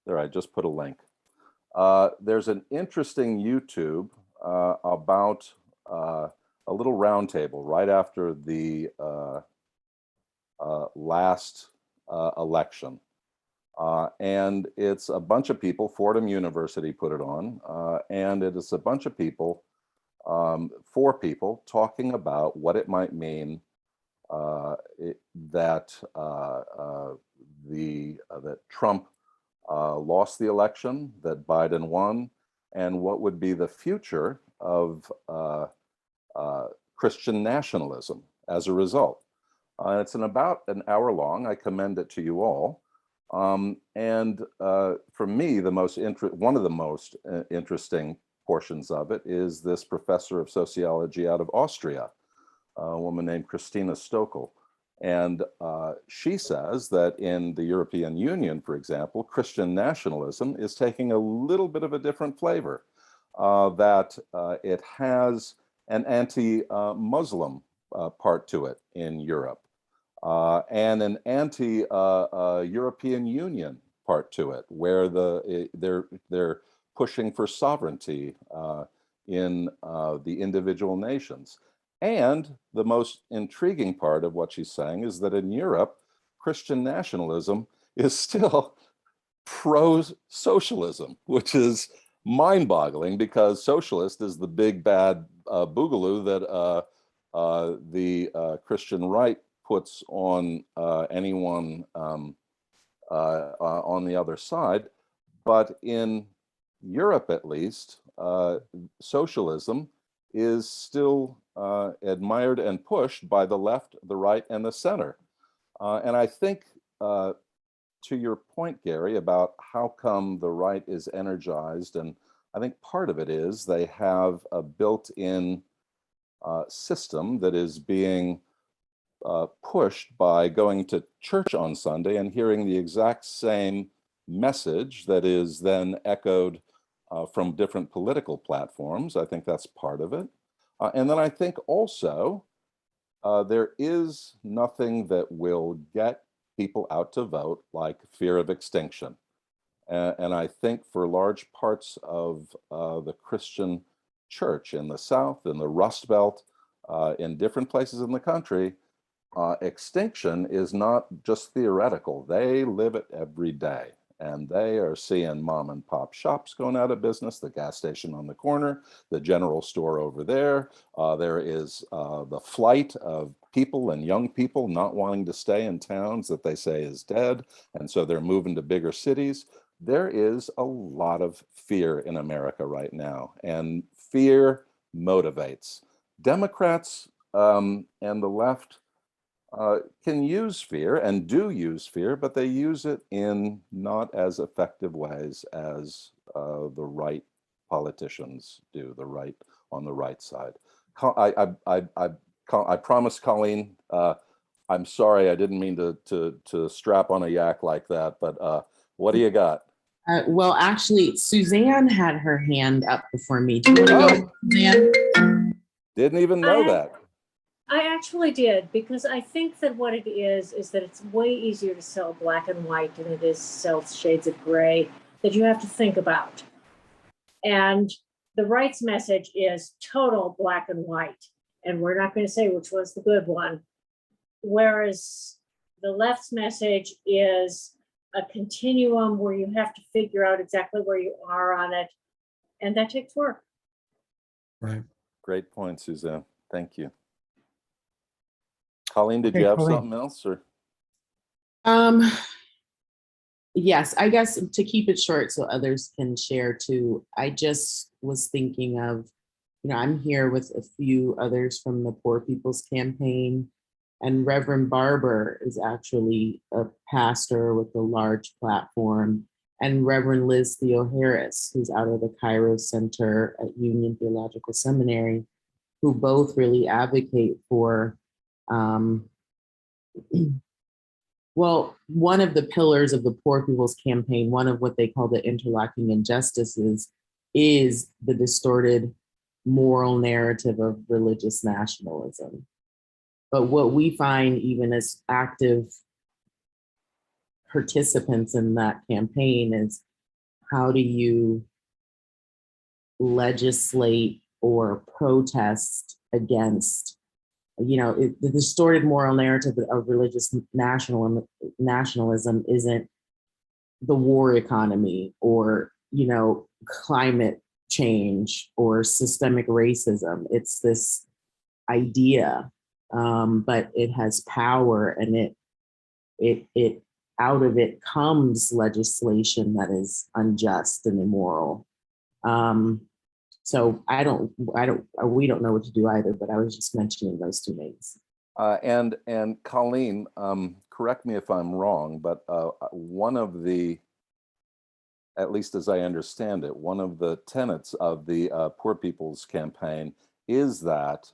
there, I just put a link. There's an interesting YouTube about a little roundtable right after the last election. And it's a bunch of people, Fordham University put it on, and it is a bunch of people, 4 people talking about what it might mean that Trump lost the election, that Biden won, and what would be the future of Christian nationalism as a result. It's about an hour long. I commend it to you all. For me, one of the most interesting portions of it is this professor of sociology out of Austria, a woman named Christina Stokel. And she says that in the European Union, for example, Christian nationalism is taking a little bit of a different flavor, that it has an anti-Muslim part to it in Europe, and an anti-European Union part to it, where they're pushing for sovereignty in the individual nations. And the most intriguing part of what she's saying is that in Europe, Christian nationalism is still pro-socialism, which is mind-boggling, because socialist is the big bad boogaloo that the Christian right puts on anyone on the other side. But in Europe, at least, socialism is still admired and pushed by the left, the right, and the center. And I think, to your point, Gary, about how come the right is energized, and I think part of it is they have a built-in system that is being pushed by going to church on Sunday and hearing the exact same message that is then echoed from different political platforms. I think that's part of it. And then I think also there is nothing that will get people out to vote like fear of extinction. And I think for large parts of the Christian church in the South, in the Rust Belt, in different places in the country, extinction is not just theoretical. They live it every day. And they are seeing mom and pop shops going out of business, the gas station on the corner, the general store over there. There is the flight of people and young people not wanting to stay in towns that they say is dead. And so they're moving to bigger cities. There is a lot of fear in America right now, and fear motivates. Democrats and the left can use fear and do use fear, but they use it in not as effective ways as the right politicians do, the right on the right side. I promise, Colleen, I'm sorry, I didn't mean to strap on a yak like that, but what do you got? Well, actually, Suzanne had her hand up before me. Do you want to go, Suzanne? Didn't even know that. I actually did, because I think that what it is that it's way easier to sell black and white than it is to sell shades of gray that you have to think about. And the right's message is total black and white, and we're not going to say which one's the good one. Whereas the left's message is a continuum where you have to figure out exactly where you are on it, and that takes work. Right. Great point, Suzanne. Thank you. Colleen, did Okay, you have Colleen. something else, or? Yes, I guess to keep it short so others can share too, I just was thinking of, I'm here with a few others from the Poor People's Campaign, and Reverend Barber is actually a pastor with a large platform, and Reverend Liz Theo-Harris, who's out of the Cairo Center at Union Theological Seminary, who both really advocate for well, one of the pillars of the Poor People's Campaign, one of what they call the interlocking injustices, is the distorted moral narrative of religious nationalism. But what we find, even as active participants in that campaign, is how do you legislate or protest against the distorted moral narrative of religious nationalism isn't the war economy or, climate change or systemic racism. It's this idea, but it has power, and it out of it comes legislation that is unjust and immoral. So we don't know what to do either, but I was just mentioning those two names. And Colleen, correct me if I'm wrong, but one of the, at least as I understand it, one of the tenets of the Poor People's Campaign is that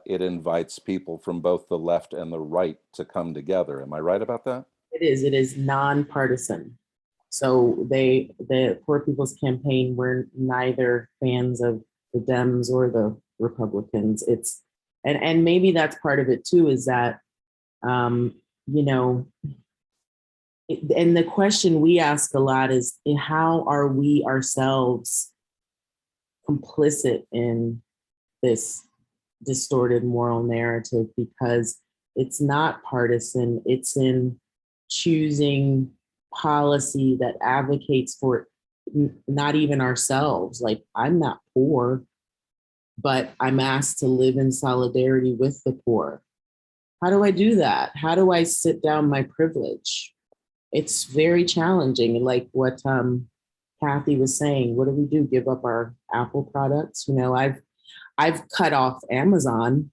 it invites people from both the left and the right to come together. Am I right about that? It is nonpartisan. So the Poor People's Campaign, we're neither fans of the Dems or the Republicans. And maybe that's part of it too, is that, and the question we ask a lot is, how are we ourselves complicit in this distorted moral narrative? Because it's not partisan, it's in choosing policy that advocates for not even ourselves. Like, I'm not poor, but I'm asked to live in solidarity with the poor. How do I do that? How do I sit down my privilege? It's very challenging. And like what Kathy was saying, what do we do? Give up our Apple products? I've cut off Amazon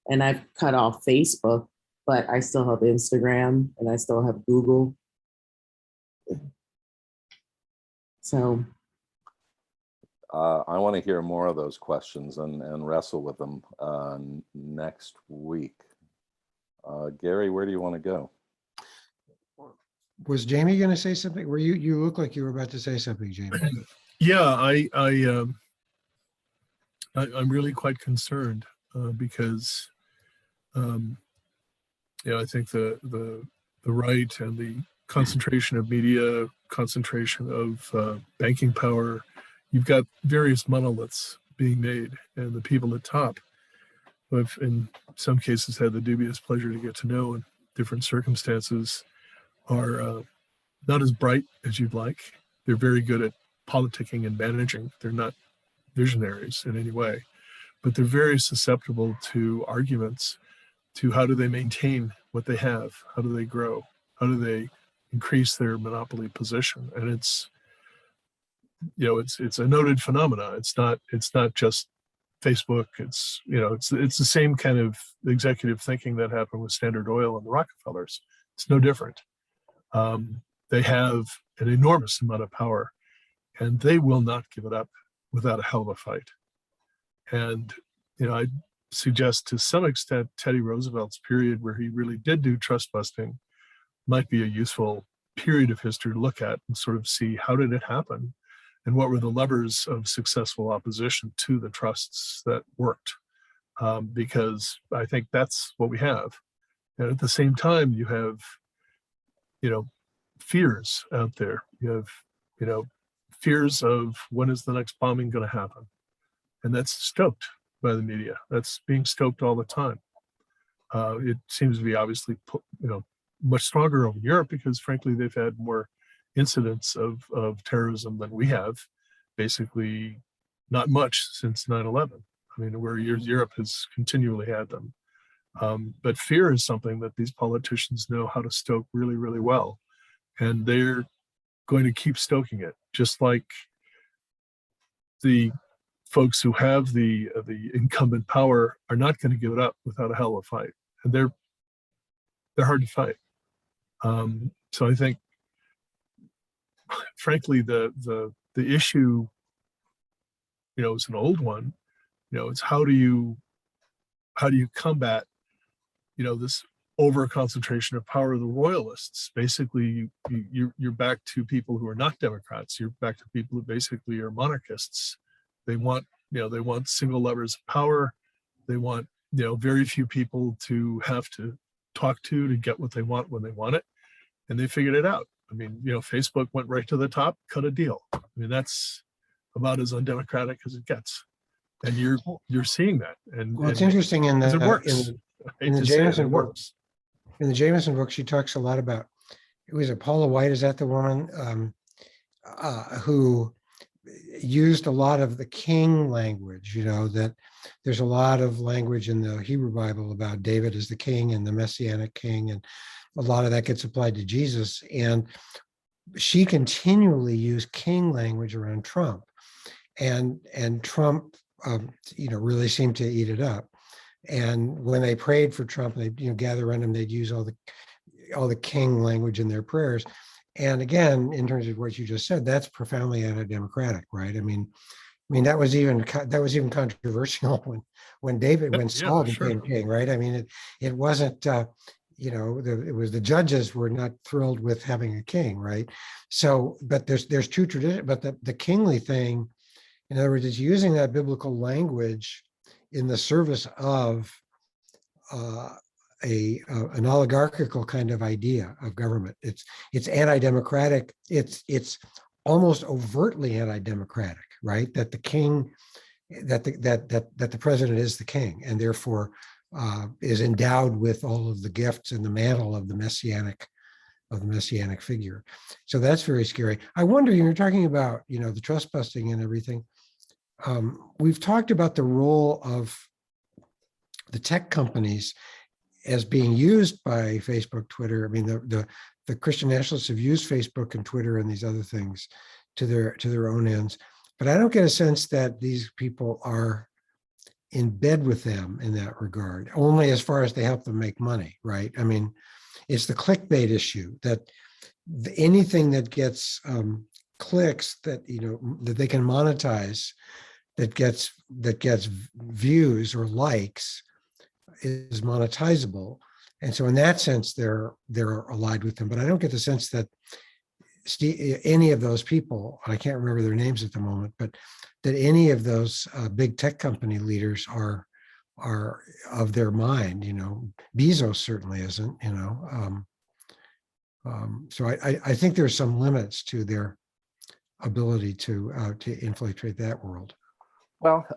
and I've cut off Facebook, but I still have Instagram and I still have Google. So I want to hear more of those questions and wrestle with them next week. Gary, where do you want to go? Was Jamie going to say something? Were you look like you were about to say something, Jamie? Yeah, I'm really quite concerned because I think the right and the concentration of media, concentration of banking power, you've got various monoliths being made, and the people at top, who I've in some cases had the dubious pleasure to get to know in different circumstances, are not as bright as you'd like. They're very good at politicking and managing. They're not visionaries in any way, but they're very susceptible to arguments to how do they maintain what they have? How do they grow? How do they increase their monopoly position? And it's a noted phenomena. It's not just Facebook. It's the same kind of executive thinking that happened with Standard Oil and the Rockefellers. It's no different. They have an enormous amount of power, and they will not give it up without a hell of a fight. And I suggest to some extent Teddy Roosevelt's period where he really did do trust busting might be a useful period of history to look at and sort of see how did it happen and what were the levers of successful opposition to the trusts that worked. Because I think that's what we have. And at the same time, you have, fears out there. You have, fears of when is the next bombing going to happen? And that's stoked by the media. That's being stoked all the time. It seems to be obviously, much stronger over Europe because frankly, they've had more incidents of terrorism than we have. Basically, not much since 9/11. I mean, where Europe has continually had them. But fear is something that these politicians know how to stoke really, really well. And they're going to keep stoking it, just like the folks who have the incumbent power are not going to give it up without a hell of a fight. And they're hard to fight. So I think, frankly, the issue, is an old one. It's how do you combat, this over concentration of power of the royalists? Basically, you're back to people who are not Democrats. You're back to people who basically are monarchists. They want single levers of power. They want, very few people to have to talk to get what they want when they want it. And they figured it out. I mean, Facebook went right to the top, cut a deal. I mean, that's about as undemocratic as it gets. And you're seeing that. And well, it's interesting in it the works. hate In the to say it, it Jameson book, works. in the Jameson book, she talks a lot about, was it Paula White? Is that the woman who used a lot of the king language? You know, that there's a lot of language in the Hebrew Bible about David as the king and the Messianic king, and a lot of that gets applied to Jesus. And she continually used king language around Trump, and Trump, really seemed to eat it up. And when they prayed for Trump, they gather around him, they'd use all the king language in their prayers. And again, in terms of what you just said, that's profoundly anti-democratic, right? I mean, that was even controversial when Saul Sure. became king, right? I mean, it wasn't, it was the judges were not thrilled with having a king, right? So, but there's two traditions, but the kingly thing, in other words, is using that biblical language in the service of an oligarchical kind of idea of government. It's anti-democratic. It's almost overtly anti-democratic, right? That the king, that the president is the king, and therefore is endowed with all of the gifts and the mantle of the messianic figure. So that's very scary. I wonder, you're talking about the trust busting and everything. We've talked about the role of the tech companies as being used by Facebook, Twitter. I mean, the Christian nationalists have used Facebook and Twitter and these other things to their own ends. But I don't get a sense that these people are in bed with them in that regard, only as far as they help them make money, right? I mean, it's the clickbait issue that anything that gets clicks that that they can monetize, that gets views or likes, is monetizable. And so in that sense, they're allied with them. But I don't get the sense that any of those people, I can't remember their names at the moment, but that any of those big tech company leaders are of their mind. Bezos certainly isn't. So I think there's some limits to their ability to infiltrate that world. Well,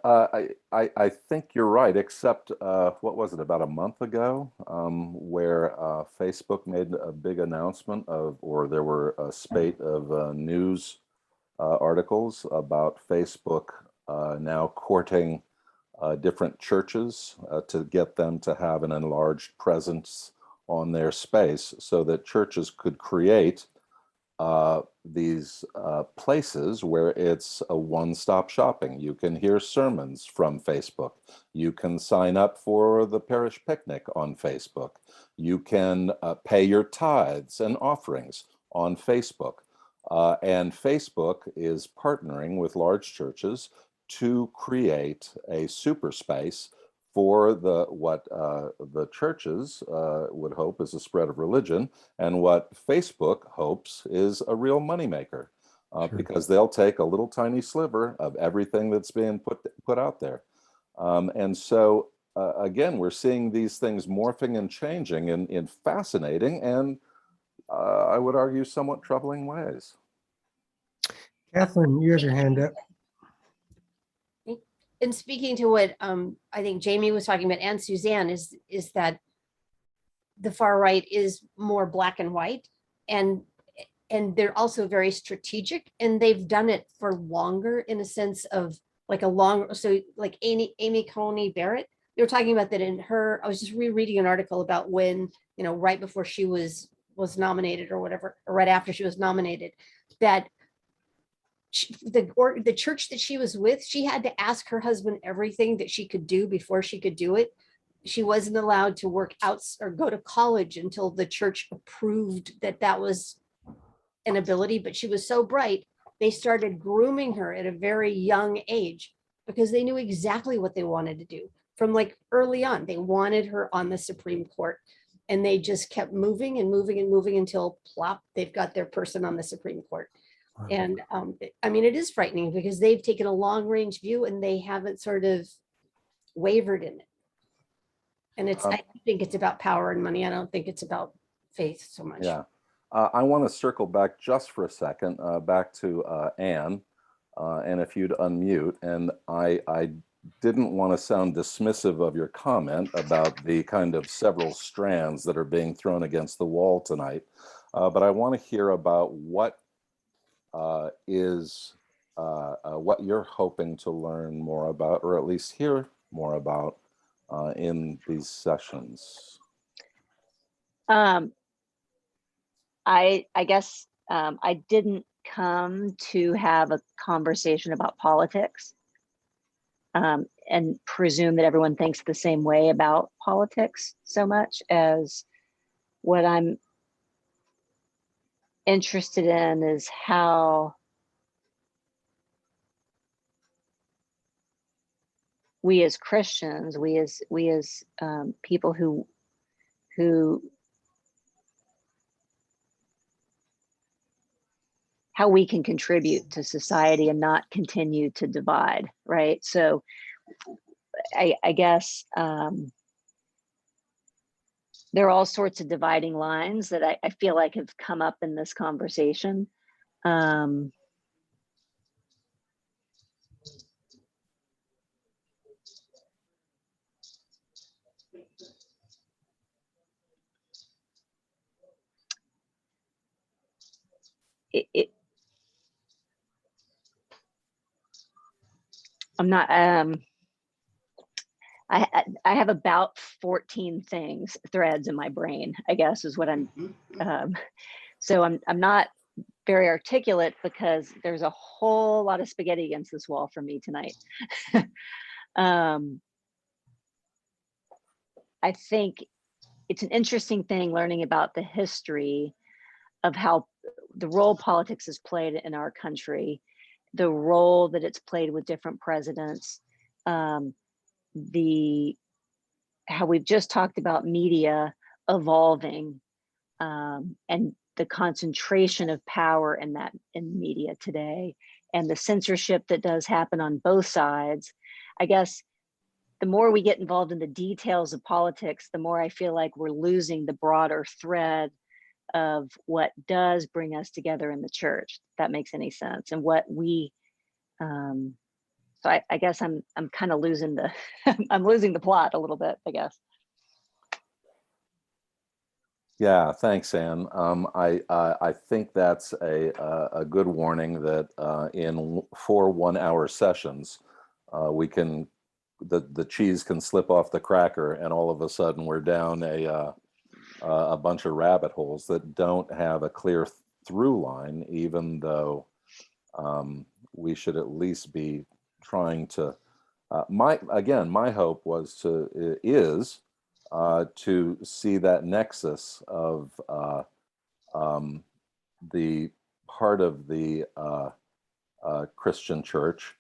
I think you're right, except what was it, about a month ago, where Facebook made a big announcement or there were a spate of news articles about Facebook now courting different churches to get them to have an enlarged presence on their space so that churches could create these places where it's a one-stop shopping. You can hear sermons from Facebook. You can sign up for the parish picnic on Facebook. You can pay your tithes and offerings on Facebook. And Facebook is partnering with large churches to create a super space for what the churches would hope is a spread of religion, and what Facebook hopes is a real moneymaker, Sure. because they'll take a little tiny sliver of everything that's being put out there. And so, again, we're seeing these things morphing and changing in fascinating and I would argue somewhat troubling ways. Catherine, you have your hand up. And speaking to what I think Jamie was talking about and Suzanne is that the far right is more black and white, and they're also very strategic, and they've done it for longer in a sense of like like Amy Coney Barrett. They were talking about that in her. I was just rereading an article about when right before she was nominated or whatever, or right after she was nominated, that the church that she was with, she had to ask her husband everything that she could do before she could do it. She wasn't allowed to work out or go to college until the church approved that was an ability. But she was so bright, they started grooming her at a very young age because they knew exactly what they wanted to do from like early on. They wanted her on the Supreme Court, and they just kept moving and moving and moving until plop, they've got their person on the Supreme Court. And I mean, it is frightening because they've taken a long range view and they haven't sort of wavered in it. And I think it's about power and money. I don't think it's about faith so much. Yeah. I want to circle back just for a second, back to Anne, and if you'd unmute. And I didn't want to sound dismissive of your comment about the kind of several strands that are being thrown against the wall tonight, but I want to hear about what what you're hoping to learn more about, or at least hear more about in these sessions. I guess I didn't come to have a conversation about politics and presume that everyone thinks the same way about politics so much as what I'm interested in is how we as Christians, we as people who how we can contribute to society and not continue to divide, right? So I guess there are all sorts of dividing lines that I feel like have come up in this conversation. I'm not, I have about 14 threads in my brain, I guess is what I'm, so I'm not very articulate because there's a whole lot of spaghetti against this wall for me tonight. I think it's an interesting thing learning about the history of how the role politics has played in our country, the role that it's played with different presidents, how we've just talked about media evolving, and the concentration of power in media today, and the censorship that does happen on both sides. I guess the more we get involved in the details of politics, the more I feel like we're losing the broader thread of what does bring us together in the church, if that makes any sense. And what we, so I guess I'm kind of losing the, I'm losing the plot a little bit, I guess. Yeah, thanks, Anne. I think that's a good warning that in 4 1-hour sessions, we can, the cheese can slip off the cracker, and all of a sudden we're down a bunch of rabbit holes that don't have a clear through line, even though we should at least be trying to. My hope was to see that nexus of the part of the Christian church,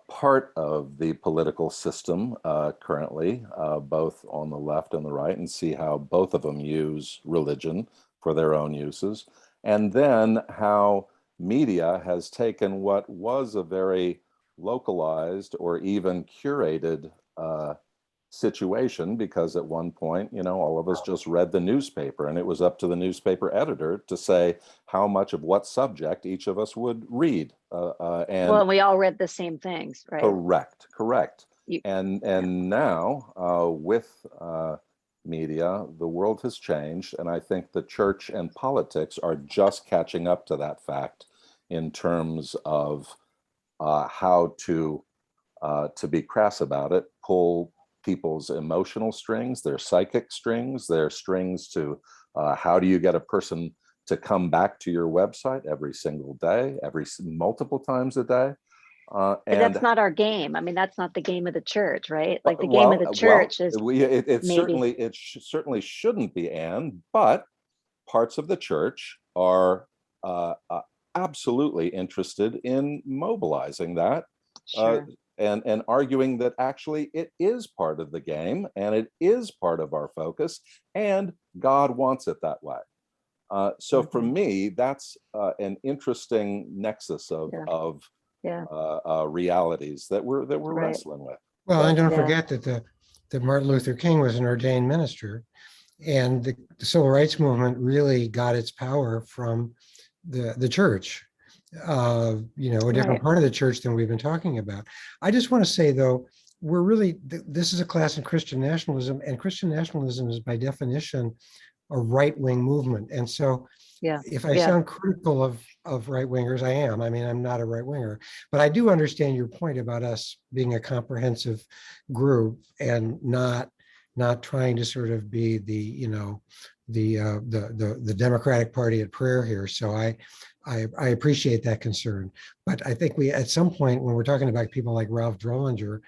part of the political system currently, both on the left and the right, and see how both of them use religion for their own uses, and then how media has taken what was a very localized or even curated situation, because at one point, all of us just read the newspaper, and it was up to the newspaper editor to say how much of what subject each of us would read. And we all read the same things, right? Correct. And now with media, the world has changed, and I think the church and politics are just catching up to that fact in terms of how to be crass about it, pull people's emotional strings, their psychic strings, their strings to how do you get a person to come back to your website every single day, multiple times a day. But that's not our game. I mean, that's not the game of the church, right? Like the well, game of the church is it certainly shouldn't be, Anne, but parts of the church are absolutely interested in mobilizing that. Sure. And arguing that actually it is part of the game, and it is part of our focus, and God wants it that way. So for me, that's an interesting nexus of realities that we're Right. wrestling with. Well, and don't Yeah. forget that Martin Luther King was an ordained minister, and the civil rights movement really got its power from the church. A different Right. part of the church than we've been talking about. I just want to say, though, we're really, this is a class in Christian nationalism, and Christian nationalism is by definition a right-wing movement. And so Yeah. if I Yeah. sound critical of right-wingers, I am. I mean, I'm not a right-winger, but I do understand your point about us being a comprehensive group and not trying to sort of be the, you know, the Democratic Party at prayer here. So I appreciate that concern, but I think we, at some point, when we're talking about people like Ralph Drollinger,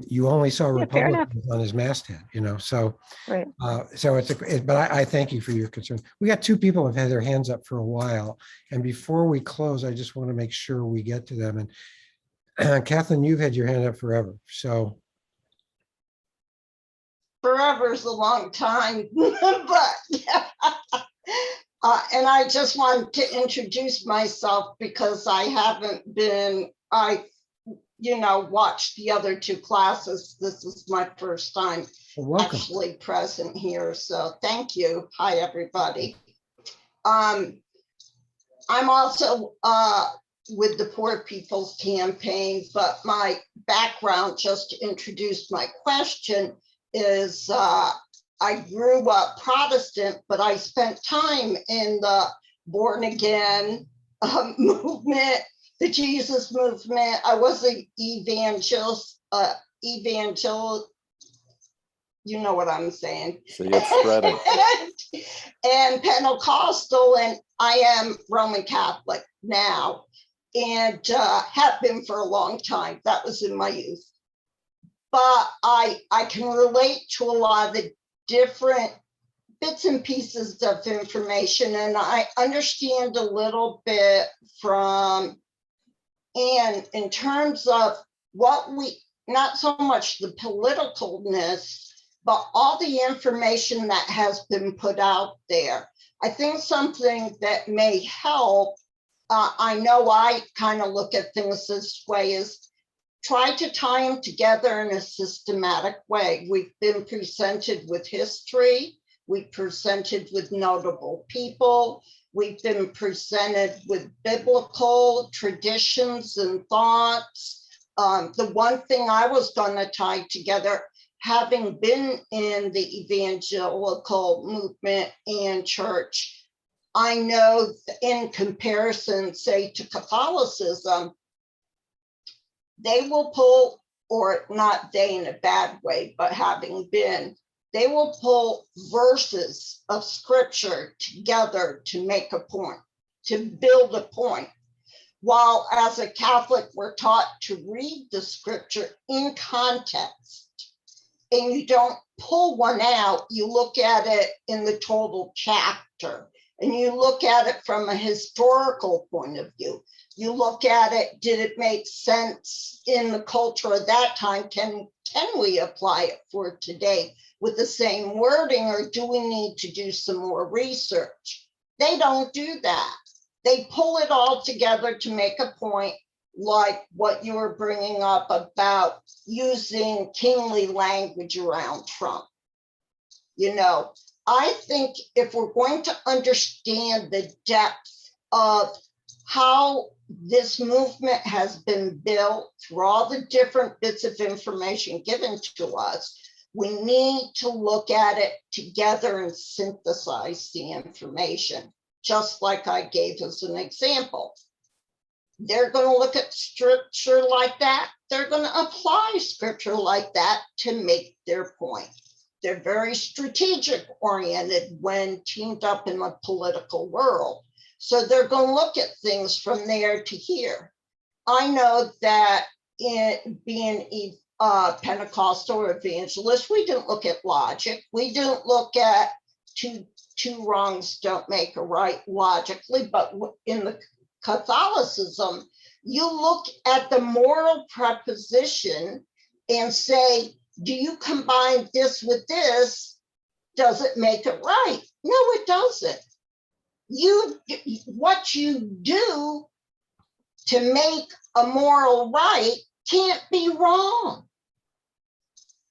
you only saw Yeah, fair enough. Republicans on his masthead, you know, so. Right. So but I thank you for your concern. We got two people who have had their hands up for a while. And before we close, I just want to make sure we get to them. And Kathleen, you've had your hand up forever. So Forever is a long time, but and I just want to introduce myself because I haven't been, watched the other two classes. This is my first time welcome. actually present here. So thank you. Hi, everybody. I'm also with the Poor People's Campaign, but my background, just to introduce my question, is I grew up Protestant, but I spent time in the born again movement, the Jesus movement. I was an evangelist, you know what I'm saying. See, it's spreading. And Pentecostal, and I am Roman Catholic now, and have been for a long time. That was in my youth. But I can relate to a lot of the different bits and pieces of information, and I understand a little bit from Anne in terms of what we, not so much the politicalness, but all the information that has been put out there. I think something that may help, I know I kind of look at things this way, is try to tie them together in a systematic way. We've been presented with history, we've presented with notable people, we've been presented with biblical traditions and thoughts. The one thing I was going to tie together, having been in the evangelical movement and church, I know in comparison, say, to Catholicism, they will pull, or not they in a bad way, but having been, they will pull verses of scripture together to make a point, to build a point. While as a Catholic, we're taught to read the scripture in context, and you don't pull one out, you look at it in the total chapter, and you look at it from a historical point of view. You look at it, did it make sense in the culture of that time? Can we apply it for today with the same wording, or do we need to do some more research? They don't do that. They pull it all together to make a point, like what you were bringing up about using kingly language around Trump. You know, I think if we're going to understand the depth of how this movement has been built through all the different bits of information given to us, we need to look at it together and synthesize the information, just like I gave as an example. They're going to look at scripture like that. They're going to apply scripture like that to make their point. They're very strategic oriented when teamed up in the political world. So they're going to look at things from there to here. I know that in being a Pentecostal or evangelist, we didn't look at logic. We didn't look at two wrongs don't make a right logically, but in the Catholicism, you look at the moral proposition and say, do you combine this with this? Does it make it right? No, it doesn't. What you do to make a moral right can't be wrong.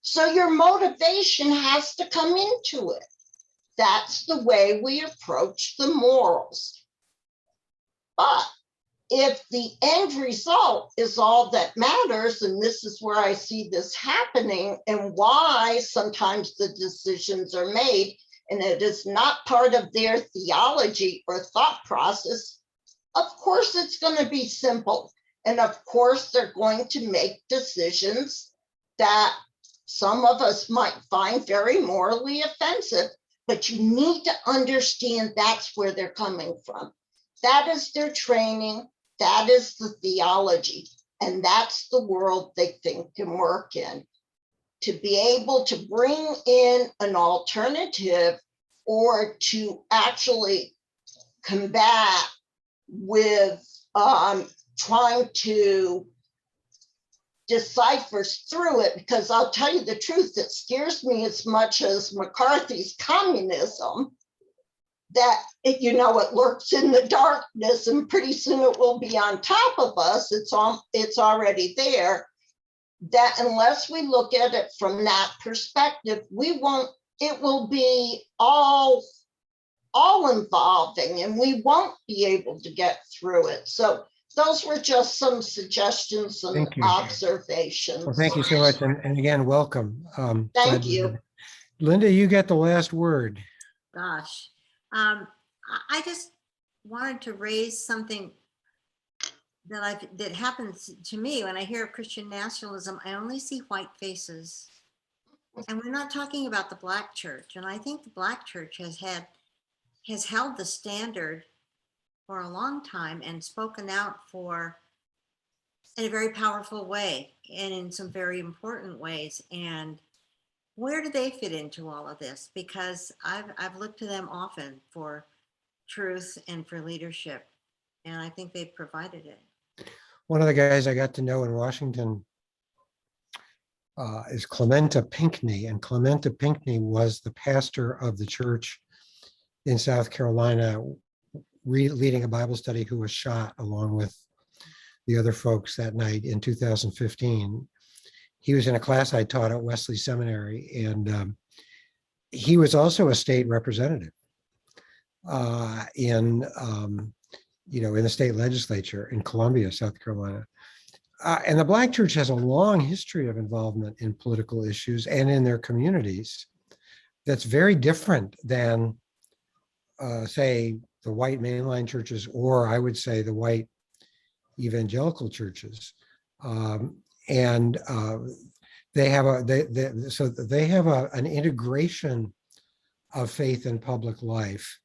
So your motivation has to come into it. That's the way we approach the morals. But if the end result is all that matters, and this is where I see this happening and why sometimes the decisions are made, and it is not part of their theology or thought process, of course it's going to be simple. And of course they're going to make decisions that some of us might find very morally offensive, but you need to understand that's where they're coming from. That is their training. That is the theology. And that's the world they think can work in. To be able to bring in an alternative or to actually combat with trying to decipher through it, because I'll tell you the truth, it scares me as much as McCarthy's communism, that it, you know, it lurks in the darkness and pretty soon it will be on top of us. It's already there. That unless we look at it from that perspective, it will be all involving and we won't be able to get through it. So those were just some suggestions and Thank you. observations. Well, thank you so much. And again, welcome. Thank you. Linda, you get the last word. Gosh, I just wanted to raise something that happens to me when I hear of Christian nationalism. I only see white faces, and we're not talking about the Black church. And I think the Black church has held the standard for a long time and spoken out in a very powerful way and in some very important ways. And where do they fit into all of this? Because I've looked to them often for truth and for leadership, and I think they've provided it. One of the guys I got to know in Washington is Clementa Pinckney, and Clementa Pinckney was the pastor of the church in South Carolina, leading a Bible study, who was shot along with the other folks that night in 2015. He was in a class I taught at Wesley Seminary, and he was also a state representative in the state legislature in Columbia, South Carolina. And the Black church has a long history of involvement in political issues and in their communities that's very different than, say, the white mainline churches, or I would say the white evangelical churches. They have an integration of faith and public life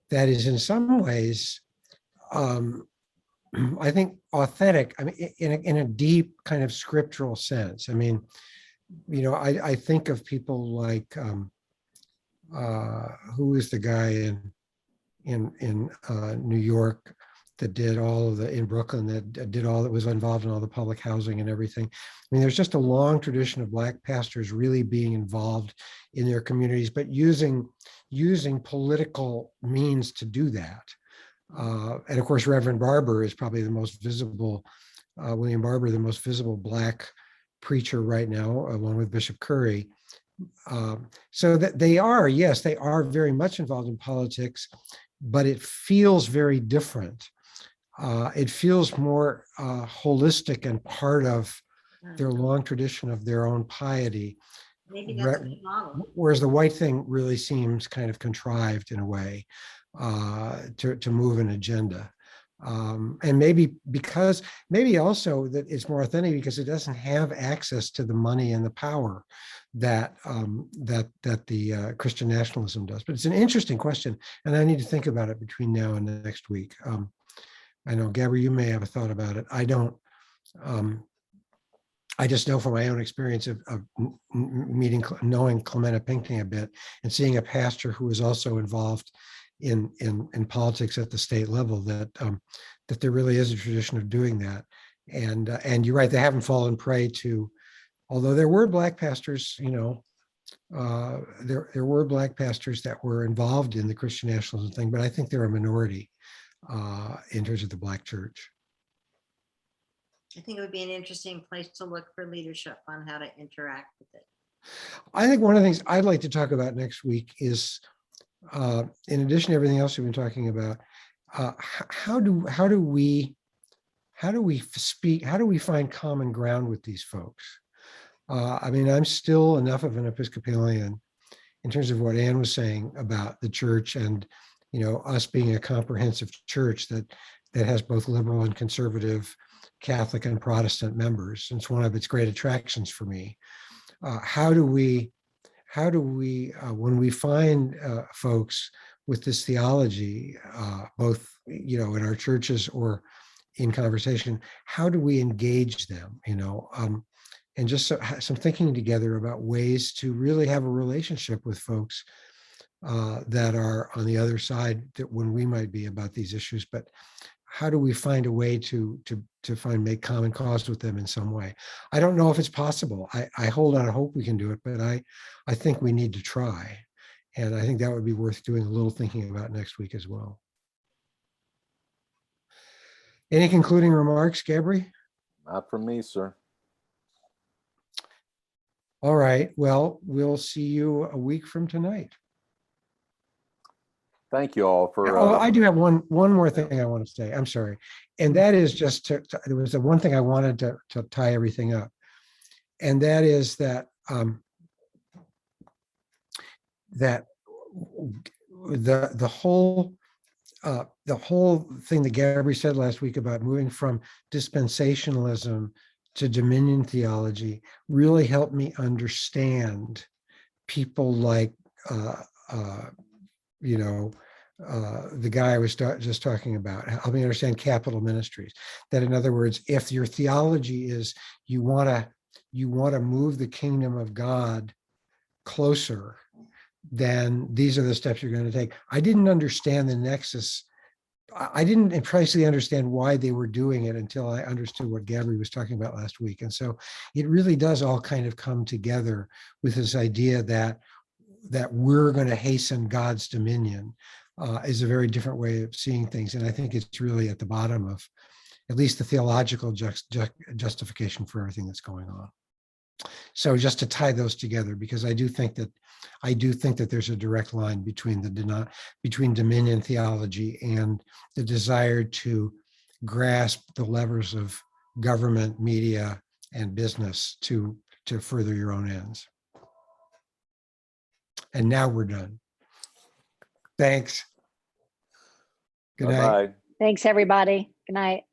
that is in some ways, I think, authentic. I mean, in a deep kind of scriptural sense. I mean, I think of people like who is the guy in New York that did all of in Brooklyn, that did all that was involved in all the public housing and everything. I mean, there's just a long tradition of Black pastors really being involved in their communities, but using political means to do that. And of course, Reverend Barber is probably the most visible, William Barber, the most visible Black preacher right now, along with Bishop Curry. So that they are very much involved in politics, but it feels very different. It feels more holistic and part of their long tradition of their own piety. Maybe that's the model. Whereas the white thing really seems kind of contrived in a way to move an agenda. And maybe also that it's more authentic because it doesn't have access to the money and the power that the Christian nationalism does. But it's an interesting question, and I need to think about it between now and next week. I know, Gabby, you may have a thought about it. I don't. I just know from my own experience of knowing Clementa Pinckney a bit and seeing a pastor who is also involved in politics at the state level that there really is a tradition of doing that. And you're right, they haven't fallen prey to, although there were Black pastors, there were Black pastors that were involved in the Christian nationalism thing, but I think they're a minority in terms of the Black church. I think it would be an interesting place to look for leadership on how to interact with it. I think one of the things I'd like to talk about next week is, in addition to everything else we've been talking about, how do we how do we speak? How do we find common ground with these folks? I mean, I'm still enough of an Episcopalian in terms of what Ann was saying about the church and, you know, us being a comprehensive church that has both liberal and conservative, Catholic and Protestant members. It's one of its great attractions for me. How do we, when we find folks with this theology, both, you know, in our churches or in conversation, how do we engage them, you know? And just some thinking together about ways to really have a relationship with folks that are on the other side that when we might be about these issues, but how do we find a way to make common cause with them in some way? I don't know if it's possible. I hold out hope we can do it, but I think we need to try. And I think that would be worth doing a little thinking about next week as well. Any concluding remarks, Gabri? Not from me, sir. All right. Well, we'll see you a week from tonight. Thank you all for. Oh, I do have one more thing I want to say. I'm sorry. And that is just there was the one thing I wanted to tie everything up. And that is that that the whole thing that Gabri said last week about moving from dispensationalism to dominion theology really helped me understand people like you know, the guy I was just talking about. Help me understand Capital Ministries. That, in other words, if your theology is you want to move the kingdom of God closer, then these are the steps you're going to take. I didn't understand the nexus. I didn't precisely understand why they were doing it until I understood what Gabri was talking about last week. And so it really does all kind of come together with this idea that we're going to hasten God's dominion is a very different way of seeing things. And I think it's really at the bottom of at least the theological justification for everything that's going on. So just to tie those together, because I do think that there's a direct line between between dominion theology and the desire to grasp the levers of government, media, and business to further your own ends. And now we're done. Thanks. Good night. Bye-bye. Thanks, everybody. Good night.